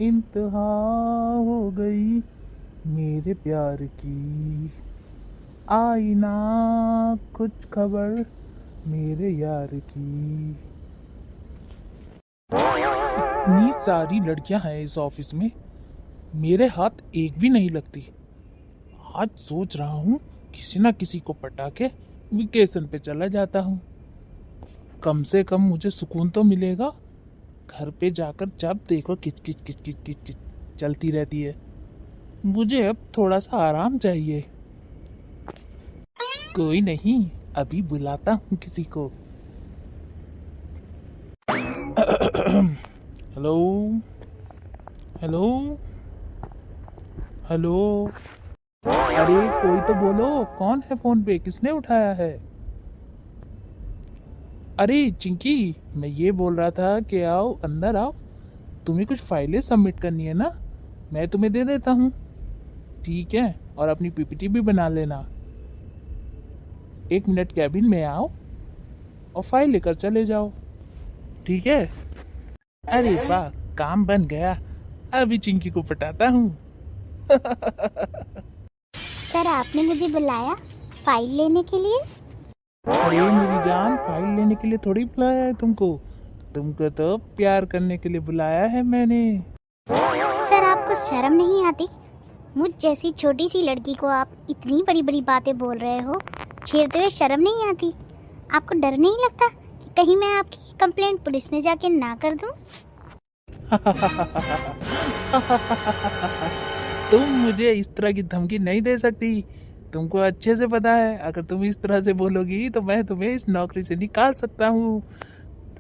इंतहा हो गई मेरे प्यार की, आई ना कुछ खबर मेरे यार की। इतनी सारी लड़कियां हैं इस ऑफिस में, मेरे हाथ एक भी नहीं लगती। आज सोच रहा हूँ किसी ना किसी को पटा के वेकेशन पे चला जाता हूँ। कम से कम मुझे सुकून तो मिलेगा। घर पे जाकर जब देखो किच किच किच किच किच किच चलती रहती है। मुझे अब थोड़ा सा आराम चाहिए। कोई नहीं, अभी बुलाता हूँ किसी को। Hello, hello, hello. अरे कोई तो बोलो, कौन है फोन पे, किसने उठाया है? अरे चिंकी, मैं ये बोल रहा था कि आओ अंदर आओ। तुम्हें कुछ फाइलें सबमिट करनी है ना, मैं तुम्हें दे देता हूँ। ठीक है, और अपनी पीपीटी भी बना लेना। 1 मिनट कैबिन में आओ और फाइल लेकर चले जाओ। ठीक है? अरे वाह, काम बन गया। अभी चिंकी को पटाता हूँ। सर, आपने मुझे बुलाया फाइल लेने के लिए? अरे मेरी जान, फाइल लेने के लिए थोड़ी बुलाया है तुमको। तुमको तो प्यार करने के लिए बुलाया है मैंने। सर, आपको शर्म नहीं आती? मुझ जैसी छोटी सी लड़की को आप इतनी बड़ी बड़ी बातें बोल रहे हो, छेड़ते हुए शर्म नहीं आती? आपको डर नहीं लगता कि कहीं मैं आपकी कंप्लेंट पुलिस में जाके ना कर दूं? तुम मुझे इस तरह की धमकी नहीं दे सकती। तुमको अच्छे से पता है, अगर तुम इस तरह से बोलोगी तो मैं तुम्हें इस नौकरी से निकाल सकता हूँ।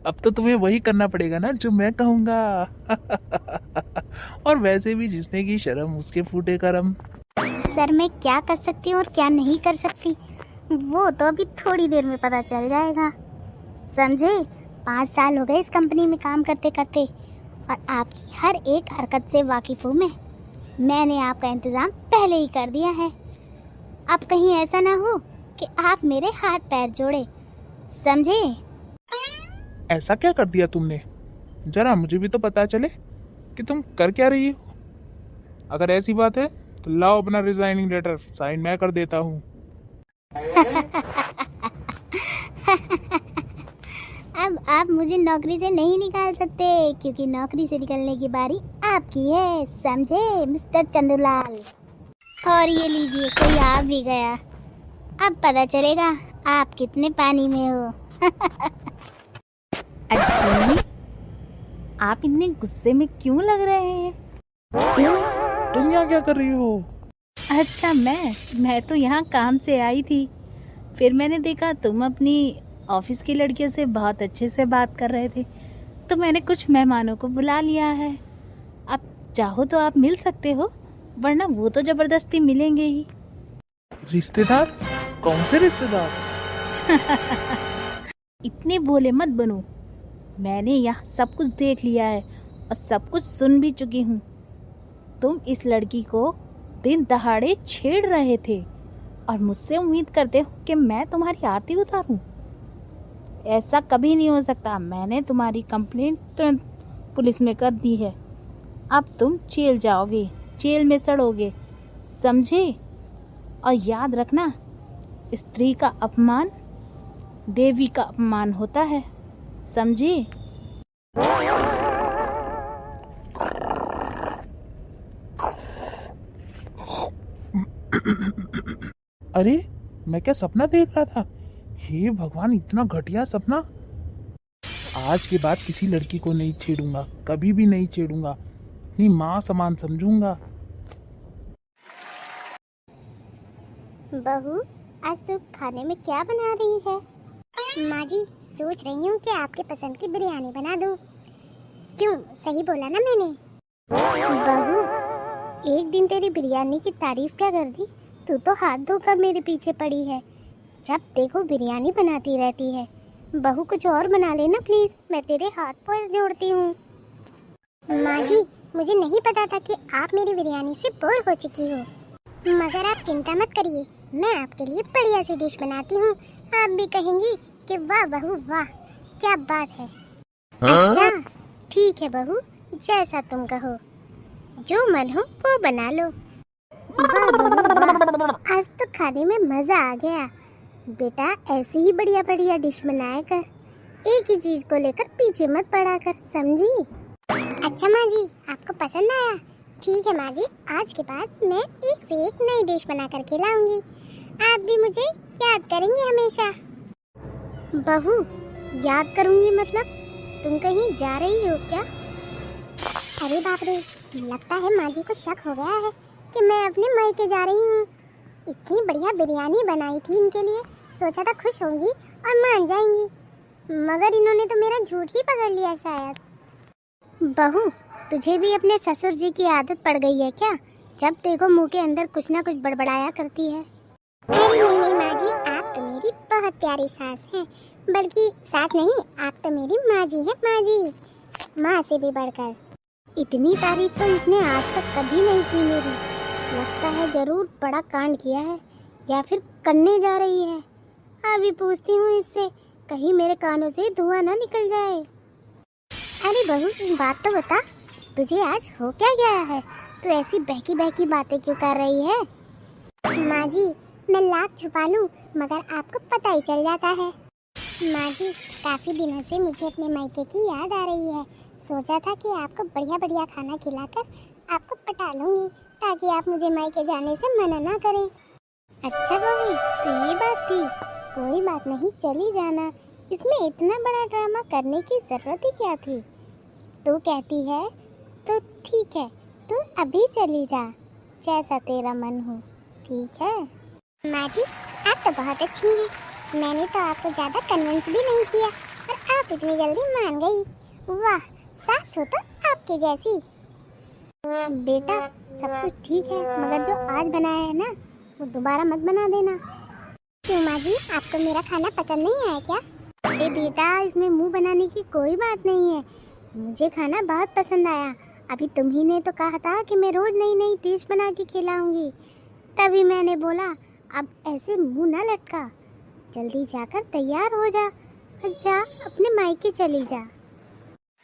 अब तो तुम्हें वही करना पड़ेगा ना जो मैं कहूँगा। और वैसे भी जिसने की शर्म उसके फूटे करम। सर, मैं क्या कर सकती हूँ और क्या नहीं कर सकती वो तो अभी थोड़ी देर में पता चल जाएगा। समझे? 5 साल हो गए इस कंपनी में काम करते करते और आपकी हर एक हरकत से वाकिफ हूँ मैं। मैंने आपका इंतज़ाम पहले ही कर दिया है। अब कहीं ऐसा ना हो कि आप मेरे हाथ पैर जोड़े। समझे? ऐसा क्या कर दिया तुमने? जरा मुझे भी तो पता चले कि तुम कर क्या रही हो। अगर ऐसी बात है तो लाओ अपना रिजाइनिंग लेटर, साइन मैं कर देता हूँ। अब आप मुझे नौकरी से नहीं निकाल सकते, क्योंकि नौकरी से निकलने की बारी आपकी है। समझे मिस्टर चंदूलाल? और ये लीजिए, कोई आ भी गया। अब पता चलेगा आप कितने पानी में हो। अजय, आप इतने गुस्से में क्यों लग रहे हैं? तुम यहाँ क्या कर रही हो? अच्छा, मैं तो यहाँ काम से आई थी। फिर मैंने देखा तुम अपनी ऑफिस की लड़कियों से बहुत अच्छे से बात कर रहे थे, तो मैंने कुछ मेहमानों को बुला लिया है। अब चाहो तो आप मिल सकते हो, वरना वो तो जबरदस्ती मिलेंगे ही। रिश्तेदार? कौन से रिश्तेदार? इतने भोले मत बनो। मैंने यहाँ सब कुछ देख लिया है और सब कुछ सुन भी चुकी हूँ। तुम इस लड़की को दिन दहाड़े छेड़ रहे थे और मुझसे उम्मीद करते हो कि मैं तुम्हारी आरती उतारूं? ऐसा कभी नहीं हो सकता। मैंने तुम्हारी कंप्लेंट तुरंत पुलिस में कर दी है। अब तुम जेल जाओगे, जेल में सड़ोगे। समझे? और याद रखना, स्त्री का अपमान देवी का अपमान होता है। समझे? अरे मैं क्या सपना देख रहा था? हे भगवान, इतना घटिया सपना। आज के बाद किसी लड़की को नहीं छेड़ूंगा, कभी भी नहीं छेड़ूंगा। अपनी माँ समान समझूंगा। बहू, आज तू खाने में क्या बना रही है? माँ जी, सोच रही हूँ कि आपके पसंद की बिरयानी बना दूँ। क्यों, सही बोला ना मैंने? बहू, एक दिन तेरी बिरयानी की तारीफ क्या कर दी, तू तो हाथ धोकर मेरे पीछे पड़ी है। जब देखो बिरयानी बनाती रहती है। बहू, कुछ और बना लेना प्लीज, मैं तेरे हाथ पर जोड़ती हूँ। माँ जी, मुझे नहीं पता था कि आप मेरी बिरयानी से बोर हो चुकी हो, मगर आप चिंता मत करिए, मैं आपके लिए बढ़िया सी डिश बनाती हूँ। आप भी कहेंगी कि वाह बहू वाह, क्या बात है। अच्छा ठीक है बहू, जैसा तुम कहो। जो मन हो वो बना लो। वाह बहू वाह, आज तो खाने में मजा आ गया। बेटा ऐसी ही बढ़िया बढ़िया डिश बनाया कर, एक ही चीज को लेकर पीछे मत पड़ा कर, समझी? अच्छा माँ जी, आपको पसंद आया? ठीक है माँ जी, आज के बाद मैं एक से एक नई डिश बना कर खिलाऊंगी। आप भी मुझे याद करेंगी हमेशा। बहू याद करूंगी मतलब तुम कहीं जा रही हो क्या? अरे बाप रे, लगता है माँ जी को शक हो गया है कि मैं अपने मायके जा रही हूँ। इतनी बढ़िया बिरयानी बनाई थी इनके लिए, सोचा था खुश होंगी और मान जाएंगी, मगर इन्होंने तो मेरा झूठ ही पकड़ लिया शायद। बहू तुझे भी अपने ससुर जी की आदत पड़ गई है क्या? जब देखो मुंह के अंदर कुछ ना कुछ बड़बड़ाया करती है। अरे नहीं माँ जी, आप तो मेरी बहुत प्यारी सास हैं। बल्कि सास नहीं, आप तो मेरी माँ जी हैं, माँ जी, माँ से भी बढ़कर। इतनी तारीफ तो इसने आज तक कभी नहीं की मेरी। लगता है जरूर बड़ा कांड किया है या फिर करने जा रही है। अभी पूछती हूँ इससे, कहीं मेरे कानों से धुआं ना निकल जाए। अरे बहू एक बात तो बता, तुझे आज हो क्या गया है? तू ऐसी बहकी बहकी बातें क्यों कर रही है? माँ जी मैं लाख छुपा लूं मगर आपको पता ही चल जाता है। माँ जी काफी दिनों से मुझे अपने मायके की याद आ रही है। सोचा था कि आपको बढ़िया बढ़िया खाना खिलाकर आपको पटा लूंगी ताकि आप मुझे मायके जाने से मना ना करें। अच्छा बहू तो ये बात थी, कोई बात नहीं, चली जाना। इसमें इतना बड़ा ड्रामा करने की जरूरत ही क्या थी? तू कहती है तो ठीक है, तू अभी चली जा, जैसा तेरा मन हो, ठीक है? माँ जी आप तो बहुत अच्छी हैं। मैंने तो आपको ज़्यादा कन्विंस भी नहीं किया और आप इतनी जल्दी मान गई। वाह, सास हो तो आपके जैसी। बेटा सब कुछ ठीक है, मगर जो आज बनाया है ना वो दोबारा मत बना देना। क्यों माँ जी, आपको मेरा खाना पसंद नहीं आया क्या? अरे बेटा इसमें मुंह बनाने की कोई बात नहीं है, मुझे खाना बहुत पसंद आया। अभी तुम ही ने तो कहा था कि मैं रोज नई नई डिश बना के खिलाऊंगी, तभी मैंने बोला अब ऐसे मुंह ना लटका, जल्दी जाकर तैयार हो जा, जा अपने मायके चली जा।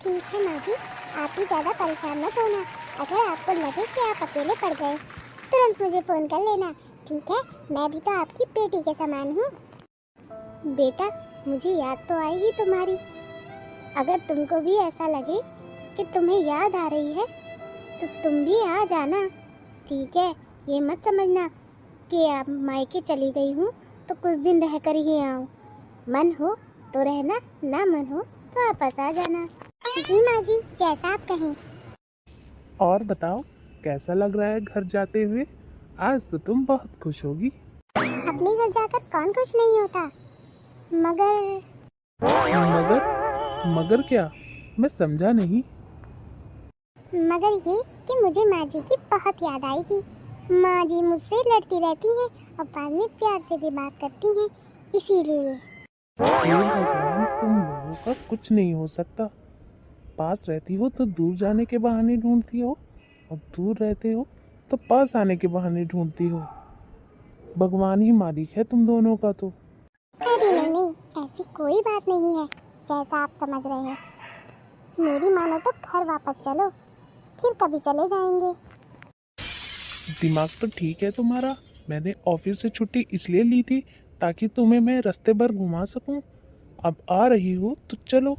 ठीक है माँ जी, आप भी ज़्यादा परेशान मत होना। अगर आपको लगे कि आप अकेले पड़ गए तुरंत मुझे फ़ोन कर लेना, ठीक है? मैं भी तो आपकी बेटी के समान हूँ। बेटा मुझे याद तो आएगी तुम्हारी। अगर तुमको भी ऐसा लगे कि तुम्हें याद आ रही है तो तुम भी आ जाना, ठीक है? ये मत समझना कि आप मायके चली गई हूँ तो कुछ दिन रह कर ही आऊँ। मन हो तो रहना, ना मन हो तो वापस आ जाना। जी माँ जी, जैसा आप कहें। और बताओ कैसा लग रहा है घर जाते हुए? आज तो तुम बहुत खुश होगी। अपने घर जाकर कौन खुश नहीं होता, मगर मगर क्या? मैं समझा नहीं। मगर ये कि मुझे माँ जी की बहुत याद आएगी। माँ जी मुझसे लड़ती रहती हैं और बाद में प्यार से भी बात करती हैं, इसीलिए। हे भगवान, तुम लोगों का कुछ नहीं हो सकता। पास रहती हो तो दूर जाने के बहाने ढूंढती हो और दूर रहते हो तो पास आने के बहाने ढूंढती हो। भगवान ही मालिक है तुम दोनों का तो। अरे नहीं, ऐसी कोई बात नहीं है जैसा आप समझ रहे हैं। मेरी मानो तो घर वापस चलो, फिर कभी चले जाएंगे। दिमाग तो ठीक है तुम्हारा। मैंने ऑफिस से छुट्टी इसलिए ली थी ताकि तुम्हें मैं रास्ते भर घुमा सकूं। अब आ रही हो तो चलो,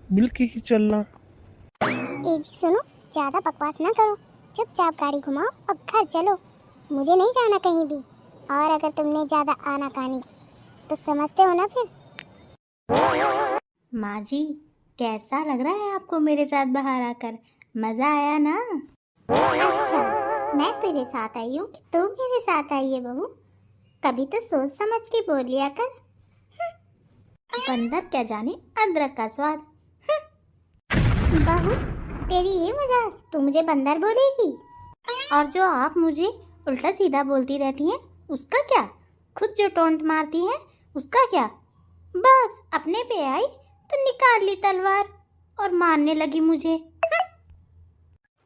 मिल के ही चलना। ए जी सुनो, ज्यादा बकवास ना करो, चुपचाप गाड़ी घुमाओ और घर चलो। मुझे नहीं जाना कहीं भी, और अगर तुमने ज्यादा आनाकानी की तो समझते हो ना फिर। माँ जी कैसा लग रहा है आपको मेरे साथ बाहर आकर? मजा आया ना? अच्छा मैं तेरे साथ आई हूँ कि तू मेरे साथ आई है बहू? कभी तो सोच समझ के बोल लिया कर। बंदर क्या जाने अदरक का स्वाद। बहू तेरी ये मजाक, तू मुझे बंदर बोलेगी? और जो आप मुझे उल्टा सीधा बोलती रहती हैं उसका क्या? खुद जो टोंट मारती हैं उसका क्या? बस अपने पे आई तो निकाल ली तलवार और मारने लगी मुझे।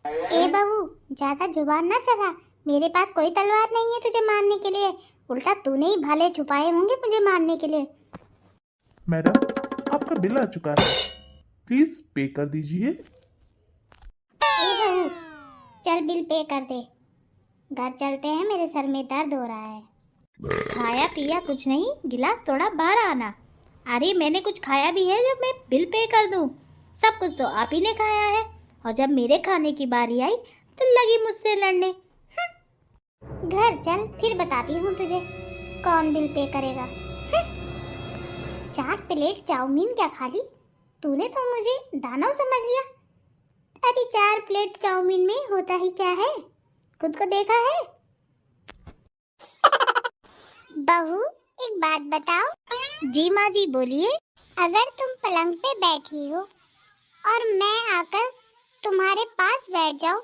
ए बहू ज्यादा जुबान ना चला, मेरे पास कोई तलवार नहीं है तुझे मारने के लिए, उल्टा तूने ही भाले छुपाए होंगे मुझे मारने के लिए। मैडम आपका बिल आ चुका है, प्लीज पे कर दीजिए। ए बहू चल बिल पे कर दे। घर चलते हैं, मेरे सर में दर्द हो रहा है। खाया पिया कुछ नहीं, गिलास थोड़ा बाहर आना। अरे मैंने कुछ खाया भी है जो मैं बिल पे कर दूं? सब कुछ तो आप ही ने खाया है, और जब मेरे खाने की बारी आई तो लगी मुझसे लड़ने। घर चल, फिर बताती हूँ तुझे कौन बिल पे करेगा। 4 प्लेट चाउमीन क्या खा ली तूने? तो मुझे दानव समझ लिया। अरे 4 प्लेट चाउमीन में होता ही क्या है, खुद को देखा है? बहू एक बात बताओ। जी माँ जी बोलिए। अगर तुम पलंग पे बैठी हो और मैं आकर तुम्हारे पास बैठ जाऊं,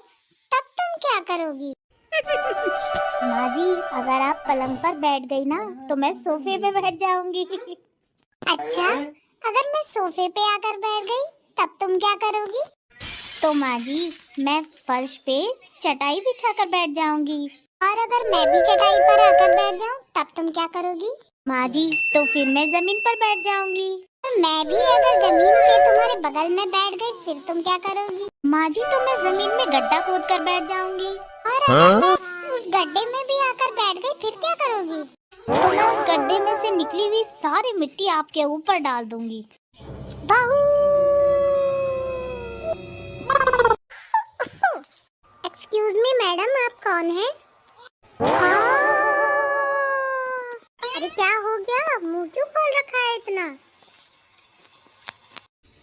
तब तुम क्या करोगी? माँ जी अगर आप पलंग पर बैठ गई ना तो मैं सोफे पे बैठ जाऊंगी। अच्छा, अगर मैं सोफे पे आकर बैठ गई तब तुम क्या करोगी? तो माँ जी मैं फर्श पे चटाई बिछाकर बैठ जाऊंगी। और अगर मैं भी चटाई पर आकर बैठ जाऊं तब तुम क्या करोगी? माँ जी तो फिर मैं जमीन पर बैठ जाऊंगी। और मैं भी अगर जमीन पे तुम्हारे बगल में बैठ गई फिर तुम क्या करोगी? माँ जी तो मैं जमीन में गड्ढा खोद कर बैठ जाऊंगी। और अगर उस गड्ढे में भी आकर बैठ गई फिर क्या करोगी? तो मैं उस गड्ढे में से निकली हुई सारी मिट्टी आपके ऊपर डाल दूंगी। बहू! एक्सक्यूज मी मैडम, आप कौन हैं? हाँ। अरे क्या हो गया, मुंह क्यों खोल रखा है इतना?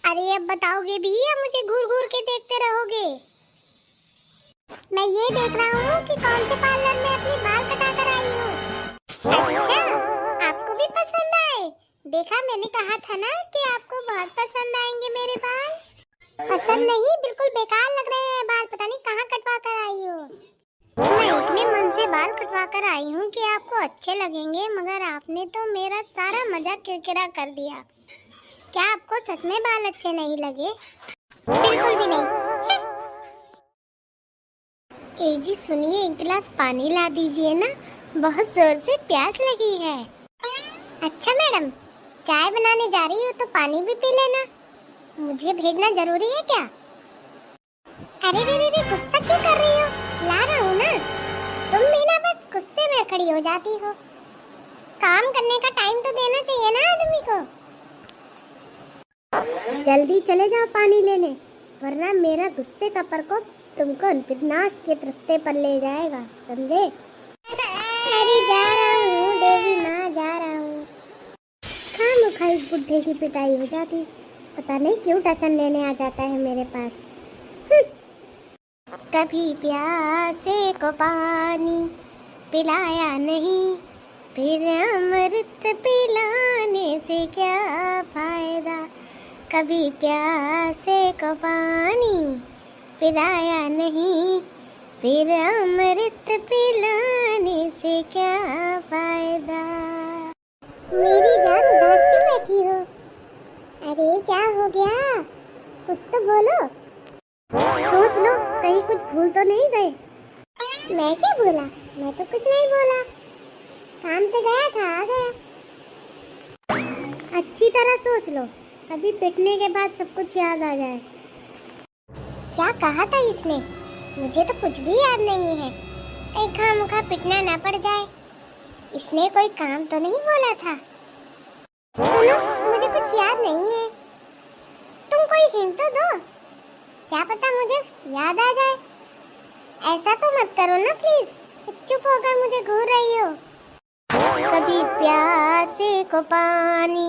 अरे अब बताओगे भी या मुझे घूर घूर के देखते रहोगे? मैं ये देख रहा हूँ कि कौन से पार्लर में अपनी बाल कटा कर आई हूँ। अच्छा, आपको भी पसंद आए? देखा, मैंने कहा था ना कि आपको बहुत पसंद आएंगे मेरे बाल। पसंद नहीं, बिल्कुल बेकार लग रहे हैं बाल, पता नहीं कहाँ कटवा कर आई हो। मैं इतने मन से बाल कटवा कर आई हूँ कि आपको अच्छे लगेंगे, मगर आपने तो मेरा सारा मजाक किरकिरा कर दिया। क्या आपको सच में बाल अच्छे नहीं लगे? बिल्कुल भी नहीं। ए जी सुनिए, एक गिलास पानी ला दीजिए ना, बहुत जोर से प्यास लगी है। अच्छा मैडम, चाय बनाने जा रही हो तो पानी भी पी लेना। मुझे भेजना जरूरी है क्या? अरे रे गुस्सा क्यों कर रही हो? ला रहा हूँ ना। तुम भी ना बस गुस्से में खड़ी हो जाती हो। काम करने का टाइम तो देना चाहिए ना आदमी को। जल्दी चले जाओ पानी लेने, वरना मेरा गुस्से का प्रकोप तुमको विनाश के रास्ते पर ले जाएगा, समझे? अरे जा रहा हूँ देवी माँ, जा रहा हूँ। खामखा इस बुड्ढे की पिटाई हो जाती, पता नहीं क्यों टसन लेने आ जाता है मेरे पास। कभी प्यासे को पानी पिलाया नहीं, फिर अमृत पिलाने से क्या फायदा। कभी प्यासे को पानी पिलाया नहीं, फिर अमृत पिलाने से क्या फायदा। मेरी जान उदास क्यों बैठी हो? अरे क्या हो गया, कुछ तो बोलो। सोच लो, कहीं कुछ भूल तो नहीं गए? मैं क्या बोला? मैं तो कुछ नहीं बोला, काम से गया था, आ गया। अच्छी तरह सोच लो, अभी पिटने के बाद सब कुछ याद आ जाए। क्या कहा था इसने? मुझे तो कुछ भी याद नहीं है। एक खामखा पिटना ना पड़ जाए। इसने कोई काम तो नहीं बोला था। सुनो, मुझे कुछ याद नहीं है, तुम कोई हिंट तो दो, क्या पता मुझे याद आ जाए। ऐसा तो मत करो ना प्लीज, चुप होकर मुझे घूर रही हो। कभी प्यासे को पानी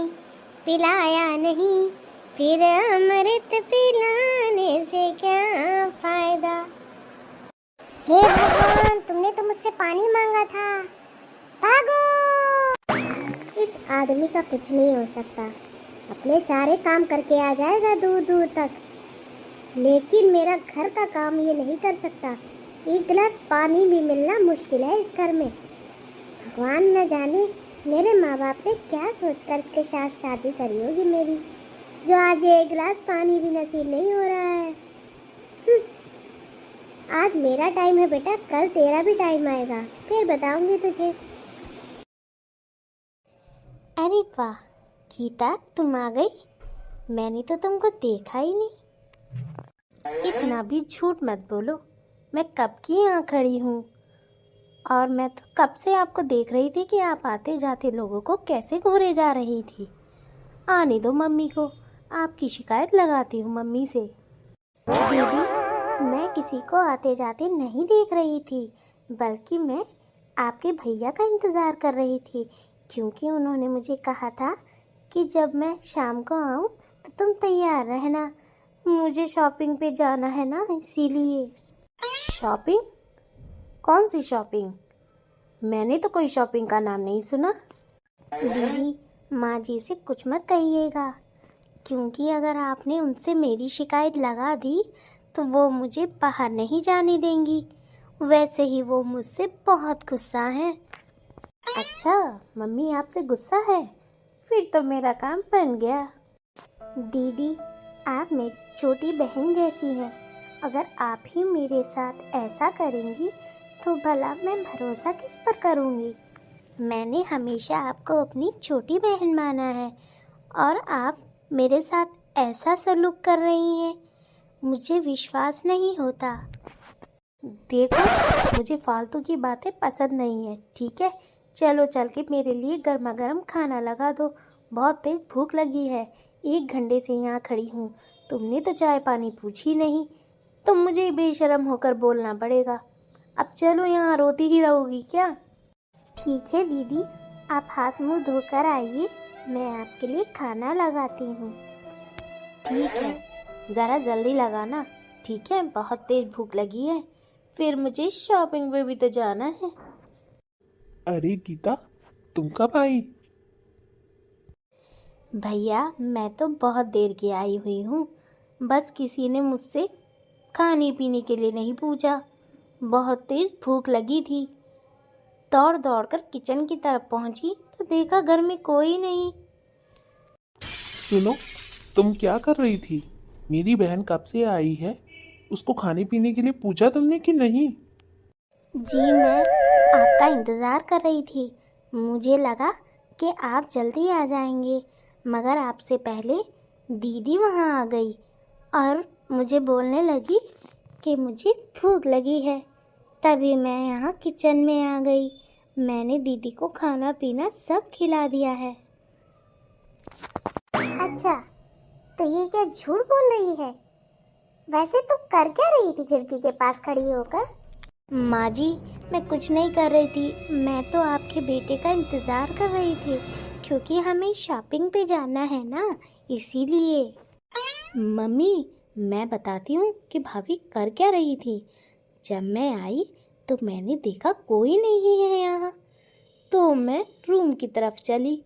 पिलाया नहीं, फिर अमृत पिलाने से क्या फायदा। हे भगवान, तुमने तो मुझसे पानी मांगा था। भागो! इस आदमी का कुछ नहीं हो सकता, अपने सारे काम करके आ जाएगा दूर दूर तक, लेकिन मेरा घर का काम ये नहीं कर सकता। एक गिलास पानी भी मिलना मुश्किल है इस घर में। भगवान न जाने मेरे माँ बाप ने क्या सोचकर इसके साथ शादी करी होगी मेरी, जो आज एक गिलास पानी भी नसीब नहीं हो रहा है। आज मेरा टाइम है बेटा, कल तेरा भी टाइम आएगा, फिर बताऊंगी तुझे। अरे वाह गीता, तुम आ गई, मैंने तो तुमको देखा ही नहीं। इतना भी झूठ मत बोलो, मैं कब की यहाँ खड़ी हूँ और मैं तो कब से आपको देख रही थी कि आप आते जाते लोगों को कैसे घूरे जा रही थी। आने दो मम्मी को, आपकी शिकायत लगाती हूँ मम्मी से। दीदी, मैं किसी को आते जाते नहीं देख रही थी, बल्कि मैं आपके भैया का इंतज़ार कर रही थी, क्योंकि उन्होंने मुझे कहा था कि जब मैं शाम को आऊँ तो तुम तैयार रहना, मुझे शॉपिंग पे जाना है ना, इसीलिए। शॉपिंग? कौन सी शॉपिंग? मैंने तो कोई शॉपिंग का नाम नहीं सुना। दीदी, माँ जी से कुछ मत कहिएगा, क्योंकि अगर आपने उनसे मेरी शिकायत लगा दी तो वो मुझे बाहर नहीं जाने देंगी। वैसे ही वो मुझसे बहुत गुस्सा हैं। अच्छा, मम्मी आपसे गुस्सा है? फिर तो मेरा काम बन गया। दीदी, आप मेरी छोटी बहन जैसी हैं। अगर आप ही मेरे साथ ऐसा करेंगी तो भला मैं भरोसा किस पर करूँगी। मैंने हमेशा आपको अपनी छोटी बहन माना है और आप मेरे साथ ऐसा सलूक कर रही हैं, मुझे विश्वास नहीं होता। देखो, मुझे फालतू की बातें पसंद नहीं है, ठीक है? चलो चल के मेरे लिए गर्मा गर्म खाना लगा दो, बहुत तेज भूख लगी है। 1 घंटे से यहाँ खड़ी हूँ, तुमने तो चाय पानी पूछी नहीं, तो मुझे बेशर्म होकर बोलना पड़ेगा। अब चलो, यहाँ रोती ही रहोगी क्या? ठीक है दीदी, आप हाथ मुंह धोकर आइए, मैं आपके लिए खाना लगाती हूँ। ठीक है, ज़रा जल्दी लगाना, ठीक है? बहुत तेज भूख लगी है, फिर मुझे शॉपिंग पे भी तो जाना है। अरे गीता, तुम कब आई? भैया, मैं तो बहुत देर की आई हुई हूँ, बस किसी ने मुझसे खाने पीने के लिए नहीं पूछा। बहुत तेज भूख लगी थी, दौड़ दौड़ कर किचन की तरफ पहुँची तो देखा घर में कोई नहीं। सुनो, तुम क्या कर रही थी? मेरी बहन कब से आई है, उसको खाने पीने के लिए पूछा तुमने कि नहीं? जी, मैं आपका इंतज़ार कर रही थी। मुझे लगा कि आप जल्दी आ जाएंगे, मगर आपसे पहले दीदी वहाँ आ गई और मुझे बोलने लगी कि मुझे भूख लगी है। तभी मैं यहाँ किचन में आ गई। मैंने दीदी को खाना पीना सब खिला दिया है। अच्छा, तो ये क्या झूठ बोल रही है? वैसे तो कर क्या रही थी खिड़की के पास खड़ी होकर? माँ जी, मैं कुछ नहीं कर रही थी, मैं तो आपके बेटे का इंतज़ार कर रही थी, क्योंकि हमें शॉपिंग पे जाना है ना, इसीलिए। मम्मी, मैं बताती हूँ कि भाभी कर क्या रही थी। जब मैं आई तो मैंने देखा कोई नहीं है यहाँ, तो मैं रूम की तरफ चली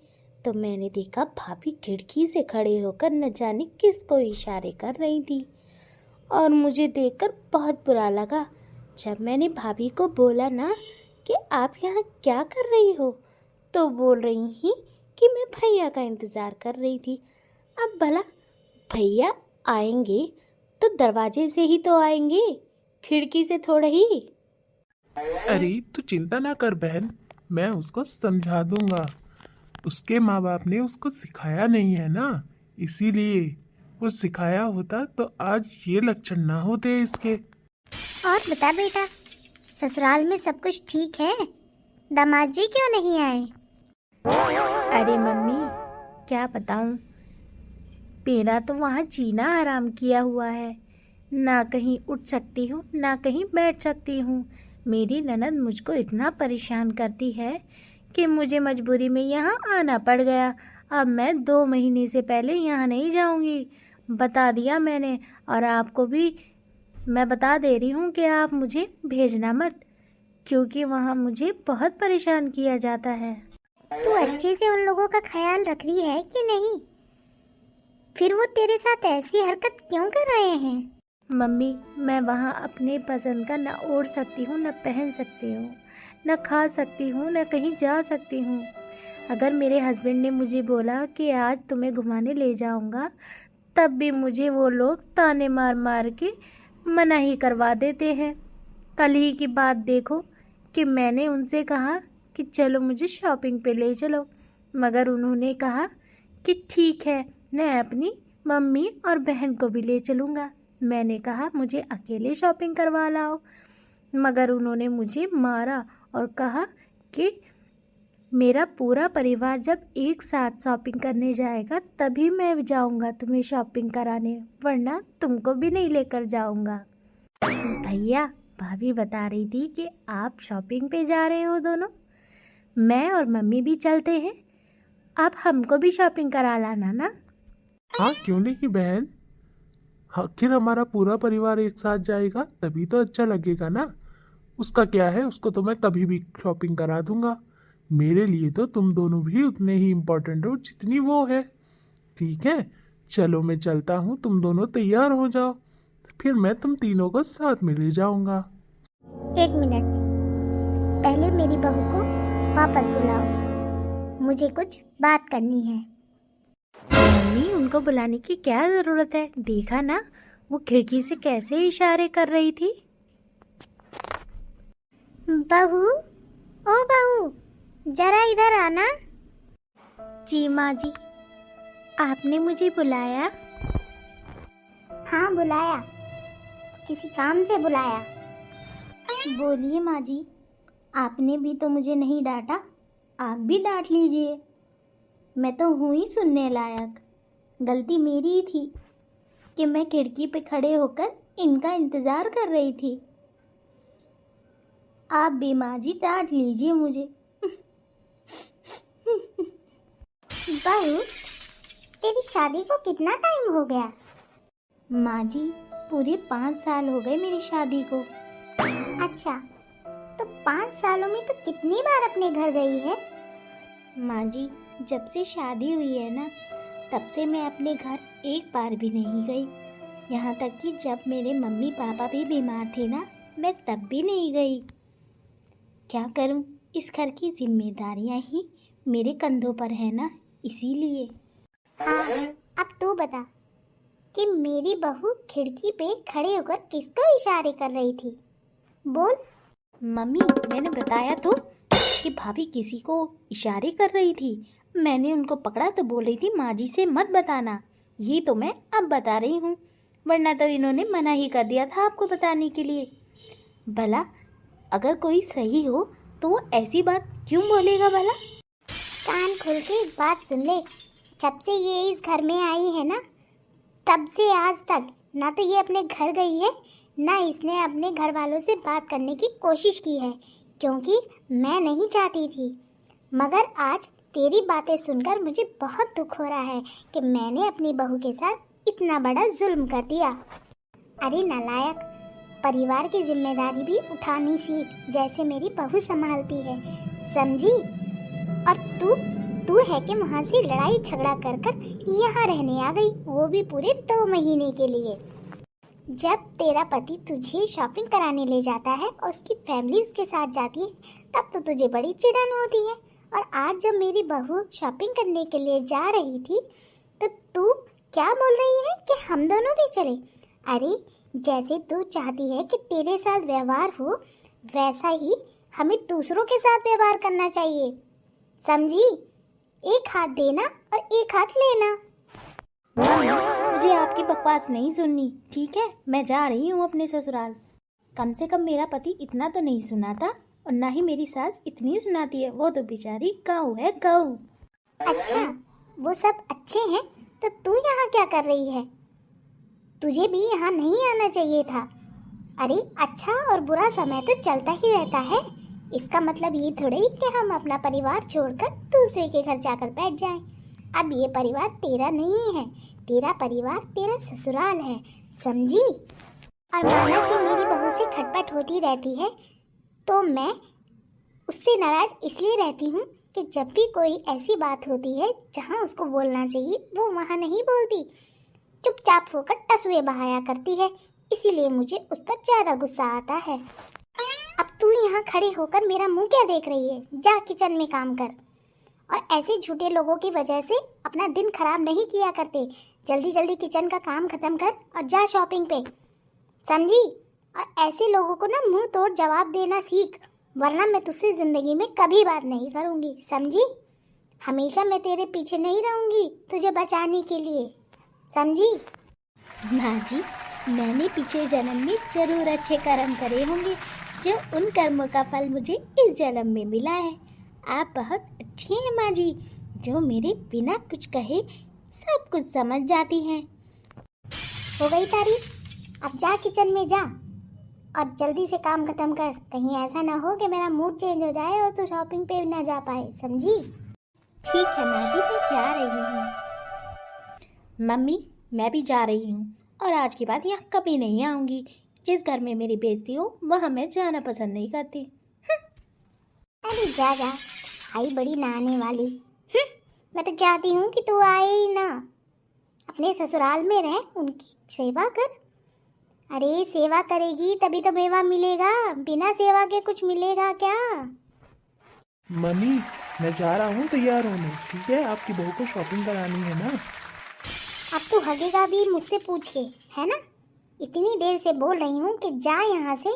तो मैंने देखा भाभी खिड़की से खड़े होकर न जाने किसको इशारे कर रही थी, और मुझे देखकर बहुत बुरा लगा। जब मैंने भाभी को बोला ना कि आप यहाँ क्या कर रही हो, तो बोल रही थी कि मैं भैया का इंतज़ार कर रही थी। अब भला भैया आएंगे तो दरवाजे से ही तो आएंगे, खिड़की से थोड़ा ही। अरे तू चिंता ना कर बहन, मैं उसको समझा दूंगा। उसके माँ बाप ने उसको सिखाया नहीं है ना, इसीलिए। कुछ सिखाया होता तो आज ये लक्षण ना होते इसके। और बता बेटा, ससुराल में सब कुछ ठीक है? दामाद जी क्यों नहीं आए? अरे मम्मी, क्या बताऊं, मेरा तो वहाँ जीना आराम किया हुआ है। ना कहीं उठ सकती हूँ, ना कहीं बैठ सकती हूँ। मेरी ननद मुझको इतना परेशान करती है कि मुझे मजबूरी में यहाँ आना पड़ गया। अब मैं 2 महीने से पहले यहाँ नहीं जाऊँगी, बता दिया मैंने। और आपको भी मैं बता दे रही हूँ कि आप मुझे भेजना मत, क्योंकि वहाँ मुझे बहुत परेशान किया जाता है। तू अच्छे से उन लोगों का ख्याल रख रही है कि नहीं? फिर वो तेरे साथ ऐसी हरकत क्यों कर रहे हैं? मम्मी, मैं वहाँ अपने पसंद का न ओढ़ सकती हूँ, न पहन सकती हूँ, न खा सकती हूँ, न कहीं जा सकती हूँ। अगर मेरे हस्बैंड ने मुझे बोला कि आज तुम्हें घुमाने ले जाऊँगा, तब भी मुझे वो लोग ताने मार मार के मना ही करवा देते हैं। कल ही की बात देखो कि मैंने उनसे कहा कि चलो मुझे शॉपिंग पे ले चलो, मगर उन्होंने कहा कि ठीक है, मैं अपनी मम्मी और बहन को भी ले चलूँगा। मैंने कहा मुझे अकेले शॉपिंग करवा लाओ, मगर उन्होंने मुझे मारा और कहा कि मेरा पूरा परिवार जब एक साथ शॉपिंग करने जाएगा तभी मैं जाऊंगा तुम्हें शॉपिंग कराने, वरना तुमको भी नहीं लेकर जाऊंगा। भैया, भाभी बता रही थी कि आप शॉपिंग पे जा रहे हो दोनों, मैं और मम्मी भी चलते हैं, आप हमको भी शॉपिंग करा लाना ना। हाँ क्यों नहीं बहन, आखिर हमारा पूरा परिवार एक साथ जाएगा तभी तो अच्छा लगेगा ना। उसका क्या है, उसको तो मैं कभी भी शॉपिंग करा दूंगा। मेरे लिए तो तुम दोनों भी उतने ही इम्पोर्टेंट हो जितनी वो है। ठीक है, चलो मैं चलता हूँ, तुम दोनों तैयार हो जाओ, फिर मैं तुम तीनों को साथ में ले जाऊंगा। 1 मिनट, पहले मेरी बहू को वापस बुलाओ, मुझे कुछ बात करनी है। मम्मी, उनको बुलाने की क्या जरूरत है? देखा ना वो खिड़की से कैसे इशारे कर रही थी। बहू, ओ बहू, जरा इधर आना। जी माँ जी, आपने मुझे बुलाया? हाँ बुलाया, किसी काम से बुलाया। बोलिए माँ जी, आपने भी तो मुझे नहीं डांटा, आप भी डांट लीजिए। मैं तो हूँ ही सुनने लायक। गलती मेरी ही थी कि मैं खिड़की पे खड़े होकर इनका इंतज़ार कर रही थी। आप भी माँ जी डांट लीजिए मुझे। बहू, तेरी शादी को कितना टाइम हो गया? माँ जी, पूरे 5 साल हो गए मेरी शादी को। अच्छा, तो 5 सालों में तो कितनी बार अपने घर गई है? माँ जी, जब से शादी हुई है ना, तब से मैं अपने घर एक बार भी नहीं गई। यहाँ तक कि जब मेरे मम्मी पापा भी बीमार थे ना, मैं तब भी नहीं गई। क्या करूँ, इस घर की जिम्मेदारियाँ ही मेरे कंधों पर है ना, इसीलिए। हाँ, अब तू बता कि मेरी बहू खिड़की पे खड़े होकर किसको इशारे कर रही थी? बोल। मम्मी, मैंने बताया तो कि भाभी किसी को इशारे कर रही थी। मैंने उनको पकड़ा तो बोल रही थी माँ जी से मत बताना। ये तो मैं अब बता रही हूँ, वरना तो इन्होंने मना ही कर दिया था आपको बताने के लिए। भला अगर कोई सही हो तो वो ऐसी बात क्यों बोलेगा भला? कान खोल के एक बात सुन ले, जब से ये इस घर में आई है ना, तब से आज तक ना तो ये अपने घर गई है, ना इसने अपने घर वालों से बात करने की कोशिश की है, क्योंकि मैं नहीं चाहती थी। मगर आज तेरी बातें सुनकर मुझे बहुत दुख हो रहा है कि मैंने अपनी बहू के साथ इतना बड़ा जुल्म कर दिया। अरे नालायक, परिवार की जिम्मेदारी भी उठानी सीख, जैसे मेरी बहू संभालती है, समझी? और तू है कि वहाँ से लड़ाई झगड़ा कर कर यहाँ रहने आ गई, वो भी पूरे 2 महीने के लिए। जब तेरा पति तुझे शॉपिंग कराने ले जाता है और उसकी फैमिली उसके साथ जाती है, तब तो तुझे बड़ी चिढ़न होती है। और आज जब मेरी बहू शॉपिंग करने के लिए जा रही थी, तो तू क्या बोल रही है कि हम दोनों भी चले? अरे, जैसे तू चाहती है कि तेरे साथ व्यवहार हो, वैसा ही हमें दूसरों के साथ व्यवहार करना चाहिए, समझी? एक हाथ देना और एक हाथ लेना। मुझे आपकी बकवास नहीं सुननी, ठीक है? मैं जा रही हूँ अपने ससुराल। कम से कम मेरा पति इतना तो नहीं सुनाता, और ना ही मेरी सास इतनी सुनाती है। वो तो बेचारी गऊ है, गऊ। अच्छा, वो सब अच्छे हैं, तो तू यहाँ क्या कर रही है? तुझे भी यहाँ नहीं आना चाहिए था। अरे, अच्छा और बुरा समय तो चलता ही रहता है, इसका मतलब ये थोड़ी कि हम अपना परिवार छोड़कर दूसरे के घर जाकर बैठ जाएं। अब ये परिवार तेरा नहीं है, तेरा परिवार तेरा ससुराल है, समझी? और माना कि मेरी बहू से खटपट होती रहती है, तो मैं उससे नाराज इसलिए रहती हूँ कि जब भी कोई ऐसी बात होती है जहाँ उसको बोलना चाहिए वो वहाँ नहीं बोलती, चुपचाप होकर टसुए बहाया करती है, इसीलिए मुझे उस पर ज़्यादा गुस्सा आता है। अब तू यहाँ खड़ी होकर मेरा मुंह क्या देख रही है? जा किचन में काम कर। और ऐसे झूठे लोगों की वजह से अपना दिन खराब नहीं किया करते। जल्दी जल्दी किचन का काम खत्म कर और जा शॉपिंग पे, समझी? और ऐसे लोगों को ना मुंह तोड़ जवाब देना सीख, वरना मैं तुझसे जिंदगी में कभी बात नहीं करूँगी, समझी? हमेशा मैं तेरे पीछे नहीं रहूँगी तुझे बचाने के लिए, समझी? माँ जी, मैंने पिछले जन्म में जरूर अच्छे कर्म करे होंगे, जो उन कर्मों का फल मुझे इस जन्म में मिला है। आप बहुत अच्छी हैं माँ जी, जो मेरे बिना कुछ कहे सब कुछ समझ जाती हैं। हो गई तारीफ, अब जा किचन में जा और जल्दी से काम खत्म कर। कहीं ऐसा ना हो कि मेरा मूड चेंज हो जाए और तू शॉपिंग पे ना जा पाए, समझी? ठीक है माँ जी, मैं जा रही हूँ। मम्मी, मैं भी जा रही हूँ और आज के बाद यहाँ कभी नहीं आऊँगी। जिस घर में मेरी बेइज्जती हो वहाँ मैं जाना पसंद नहीं करती। अरे जा जा, आई बड़ी नहाने वाली। मैं तो चाहती हूँ कि तू आए ही ना, अपने ससुराल में रह, उनकी सेवा कर। अरे सेवा करेगी तभी तो मेवा मिलेगा, बिना सेवा के कुछ मिलेगा क्या? मम्मी, मैं जा रहा हूँ तैयार होने, ठीक है? आपकी बहू को शॉपिंग करानी है ना। अब तू हगेगा भी मुझसे पूछ के, है ना? इतनी देर से बोल रही हूँ कि जा यहाँ से,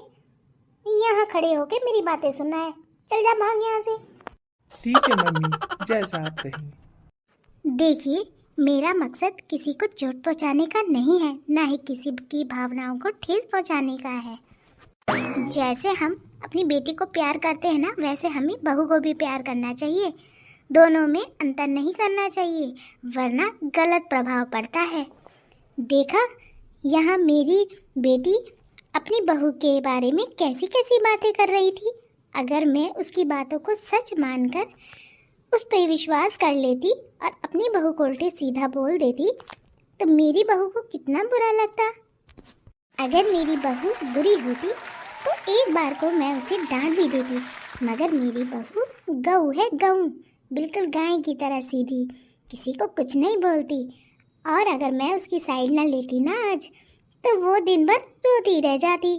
यहाँ खड़े होके मेरी बातें सुनना है। चल जा, भाग यहाँ से। ठीक है मम्मी, जैसा आप कहें। देखिए, मेरा मकसद किसी को चोट पहुँचाने का नहीं है, ना ही किसी की भावनाओं को ठेस पहुँचाने का है। जैसे हम अपनी बेटी को प्यार करते हैं ना, वैसे हमें बहू को भी प्यार करना चाहिए। दोनों में अंतर नहीं करना चाहिए, वरना गलत प्रभाव पड़ता है। देखा, यहाँ मेरी बेटी अपनी बहू के बारे में कैसी कैसी बातें कर रही थी। अगर मैं उसकी बातों को सच मानकर उस पर विश्वास कर लेती और अपनी बहू को उल्टे सीधा बोल देती तो मेरी बहू को कितना बुरा लगता। अगर मेरी बहू बुरी होती तो एक बार को मैं उसे डांट भी देती, मगर मेरी बहू गऊ है, गऊ, बिल्कुल गाय की तरह सीधी, किसी को कुछ नहीं बोलती। और अगर मैं उसकी साइड ना लेती ना आज, तो वो दिन भर रोती रह जाती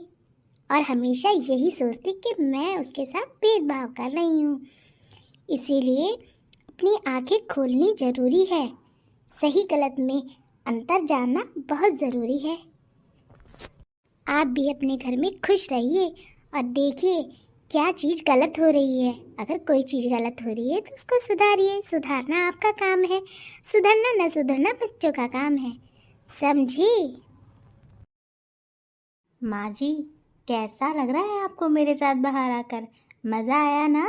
और हमेशा यही सोचती कि मैं उसके साथ भेदभाव कर रही हूँ। इसीलिए अपनी आंखें खोलनी ज़रूरी है, सही गलत में अंतर जानना बहुत ज़रूरी है। आप भी अपने घर में खुश रहिए और देखिए क्या चीज़ गलत हो रही है। अगर कोई चीज़ गलत हो रही है तो उसको सुधारिए, सुधारना आपका काम है, सुधरना न सुधरना बच्चों का काम है, समझी? माँ जी, कैसा लग रहा है आपको मेरे साथ बाहर आकर? मज़ा आया ना?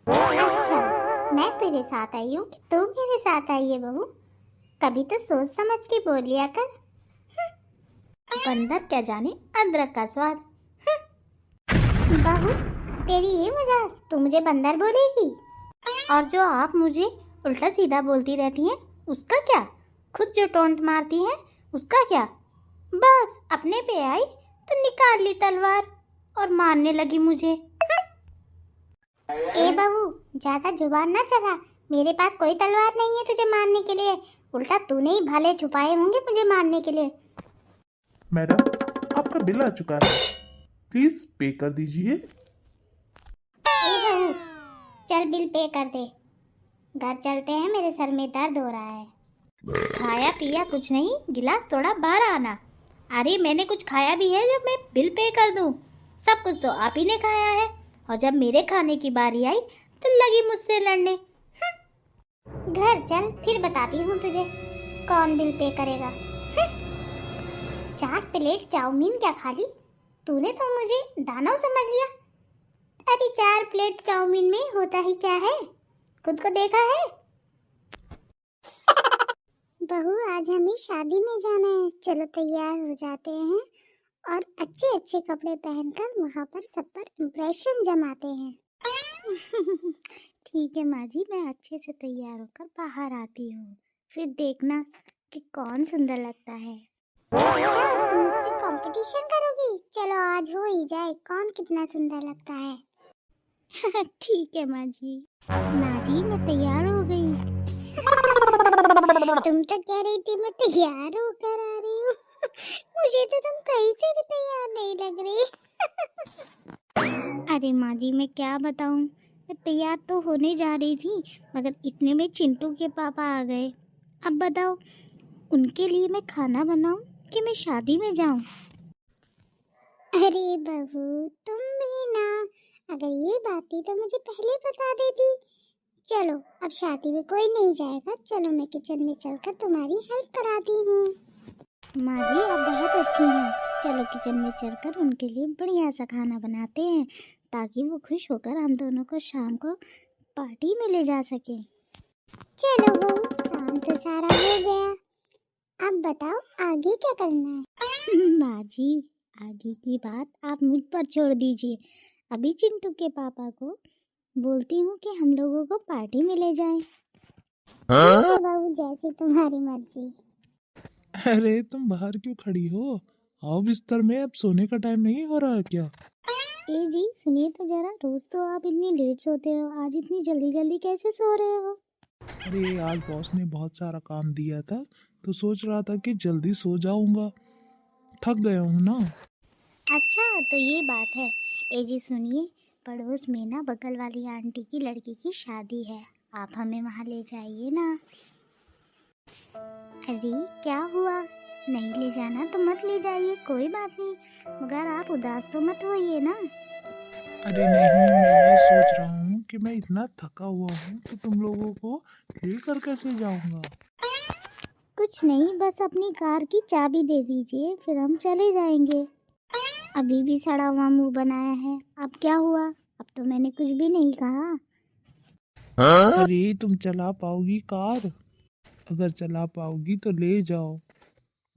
अच्छा, मैं तेरे साथ आई हूँ कि तू मेरे साथ आई है बहू? कभी तो सोच समझ के बोल लिया कर। बंदर क्या जाने अदरक का स्वाद। बहू, तेरी ये मजाक, तू मुझे बंदर बोलेगी? और जो आप मुझे उल्टा सीधा बोलती रहती हैं उसका क्या? खुद जो टोंट मारती हैं उसका क्या? बस अपने पे आई तो निकाल ली तलवार और मारने लगी मुझे। ए बहू, ज्यादा जुबान ना चला, मेरे पास कोई तलवार नहीं है तुझे मारने के लिए, उल्टा तूने ही भाले छुपाए होंगे मुझे मारने के लिए। मैडम, आपका बिल आ चुका है, प्लीज पे कर दीजिए। ए बहू, चल बिल पे कर दे, घर चलते हैं, मेरे सर में दर्द हो रहा है। खाया पिया कुछ नहीं, गिलास थोड़ा बाहर आना। अरे मैंने कुछ खाया भी है जो मैं बिल पे कर दूं? सब कुछ तो आप ही ने खाया है और जब मेरे खाने की बारी आई तो लगी मुझसे लड़ने। घर चल, फिर बताती हूँ तुझे कौन बिल पे करेगा। 4 प्लेट चाउमीन क्या खा ली तूने? तो मुझे दानव समझ लिया। अरे 4 प्लेट चाउमीन में होता ही क्या है, खुद को देखा है? बहू, आज हमें शादी में जाना है, चलो तैयार हो जाते हैं और अच्छे अच्छे कपड़े पहनकर वहाँ पर सब पर इम्प्रेशन जमाते हैं। ठीक है माँ जी, मैं अच्छे से तैयार होकर बाहर आती हूँ, फिर देखना कि कौन सुंदर लगता है। अच्छा, तुम मुझसे कंपटीशन करोगी? चलो आज हो ही जाए कौन कितना सुंदर लगता है। ठीक है माँ जी। माँ जी, मैं तैयार हो गई। तुम तो कह रही थी मैं तैयार होकर आ रही हूँ। मुझे तो तुम कहीं से भी तैयार नहीं लग रही। अरे माँ जी, मैं क्या बताऊँ, मैं तैयार तो होने जा रही थी मगर इतने में चिंटू के पापा आ गए। अब बताओ, उनके लिए मैं खाना बनाऊं कि मैं शादी में जाऊं? अरे बहू, तुम भी ना, अगर ये बात थी तो मुझे पहले बता देती। चलो, अब शादी में कोई नहीं जाएगा, चलो मैं किचन में चलकर तुम्हारी हेल्प कराती हूँ। माँ जी आप बहुत अच्छी हैं। चलो किचन में चलकर उनके लिए बढ़िया सा खाना बनाते हैं ताकि वो खुश होकर हम दोनों को शाम को पार्टी में ले जा सके। चलो बहू, काम तो सारा हो गया, अब बताओ आगे क्या करना है। माँ जी आगे की बात आप मुझ पर छोड़ दीजिए। अभी चिंटू के पापा को बोलती हूँ कि हम लोगों को पार्टी में ले जाएं। ठीक है बहू, जैसी तुम्हारी मर्जी। अरे तुम बाहर क्यों खड़ी हो? आओ बिस्तर में, अब सोने का टाइम नहीं हो रहा है क्या? ए जी सुनिए तो जरा, रोज तो आप इतनी लेट सोते हो, आज इतनी जल्दी जल्दी कैसे सो रहे हो? अरे आज बॉस ने बहुत सारा काम दिया था, तो सोच रहा था कि जल्दी सो जाऊंगा, थक गया हूँ ना। अच्छा तो ये बात है। ए जी सुनिए, पड़ोस में ना बगल वाली आंटी की लड़की की शादी है, आप हमें वहाँ ले जाइए ना। अरे क्या हुआ, नहीं ले जाना तो मत ले जाइए, कोई बात नहीं, मगर आप उदास तो मत होइए ना। अरे नहीं, मैं ये सोच रहा हूँ कि मैं इतना थका हुआ हूँ तो तुम लोगों को लेकर कैसे जाऊंगा। कुछ नहीं, बस अपनी कार की चाबी दे दीजिए, फिर हम चले जाएंगे। अभी भी सड़ा हुआ मुंह बनाया है, अब क्या हुआ? अब तो मैंने कुछ भी नहीं कहा। अरे तुम चला पाओगी कार? अगर चला पाओगी तो ले जाओ,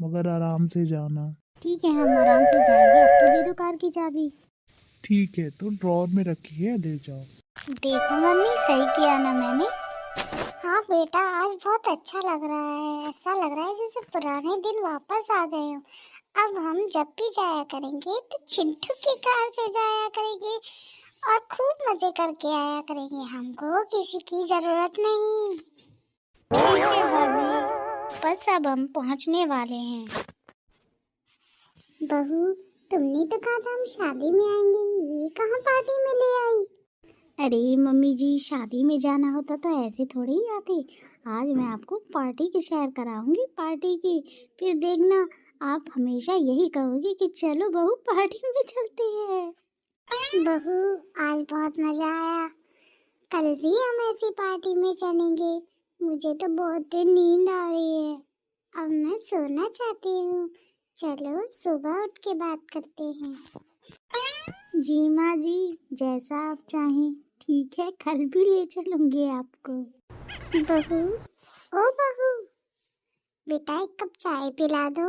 मगर आराम से जाना। ठीक है हम आराम से जाएंगे, अब तो दे दो कार की चाबी। ठीक है तो ड्रॉर में रखी है, ले जाओ। देखो मम्मी सही किया ना मैंने। हाँ बेटा आज बहुत अच्छा लग रहा है, ऐसा लग रहा है जैसे पुराने दिन वापस आ गए हो। अब हम जब भी जाया करेंगे तो चिंटू की कार से जाया करेंगे और खूब मजे करके आया करेंगे, हमको किसी की जरूरत नहीं। ठीक है बाजी, बस अब हम पहुंचने वाले हैं। बहू तुमने तो कहा था हम शादी में आएंगे, ये कहाँ पार्टी में ले आई? अरे मम्मी जी शादी में जाना होता तो ऐसे थोड़ी ही आती। आज मैं आपको पार्टी की सैर कराऊंगी, पार्टी की, फिर देखना आप हमेशा यही कहोगे कि चलो बहू पार्टी में चलते हैं। बहू आज बहुत मजा आया, कल भी हम ऐसी पार्टी में चलेंगे। मुझे तो बहुत देर नींद आ रही है, अब मैं सोना चाहती हूँ। चलो सुबह उठ के बात करते हैं। जी माँ जी जैसा आप चाहें, ठीक है कल भी ले चलूंगी आपको। बहू ओ बहू, बेटा एक कप चाय पिला दो।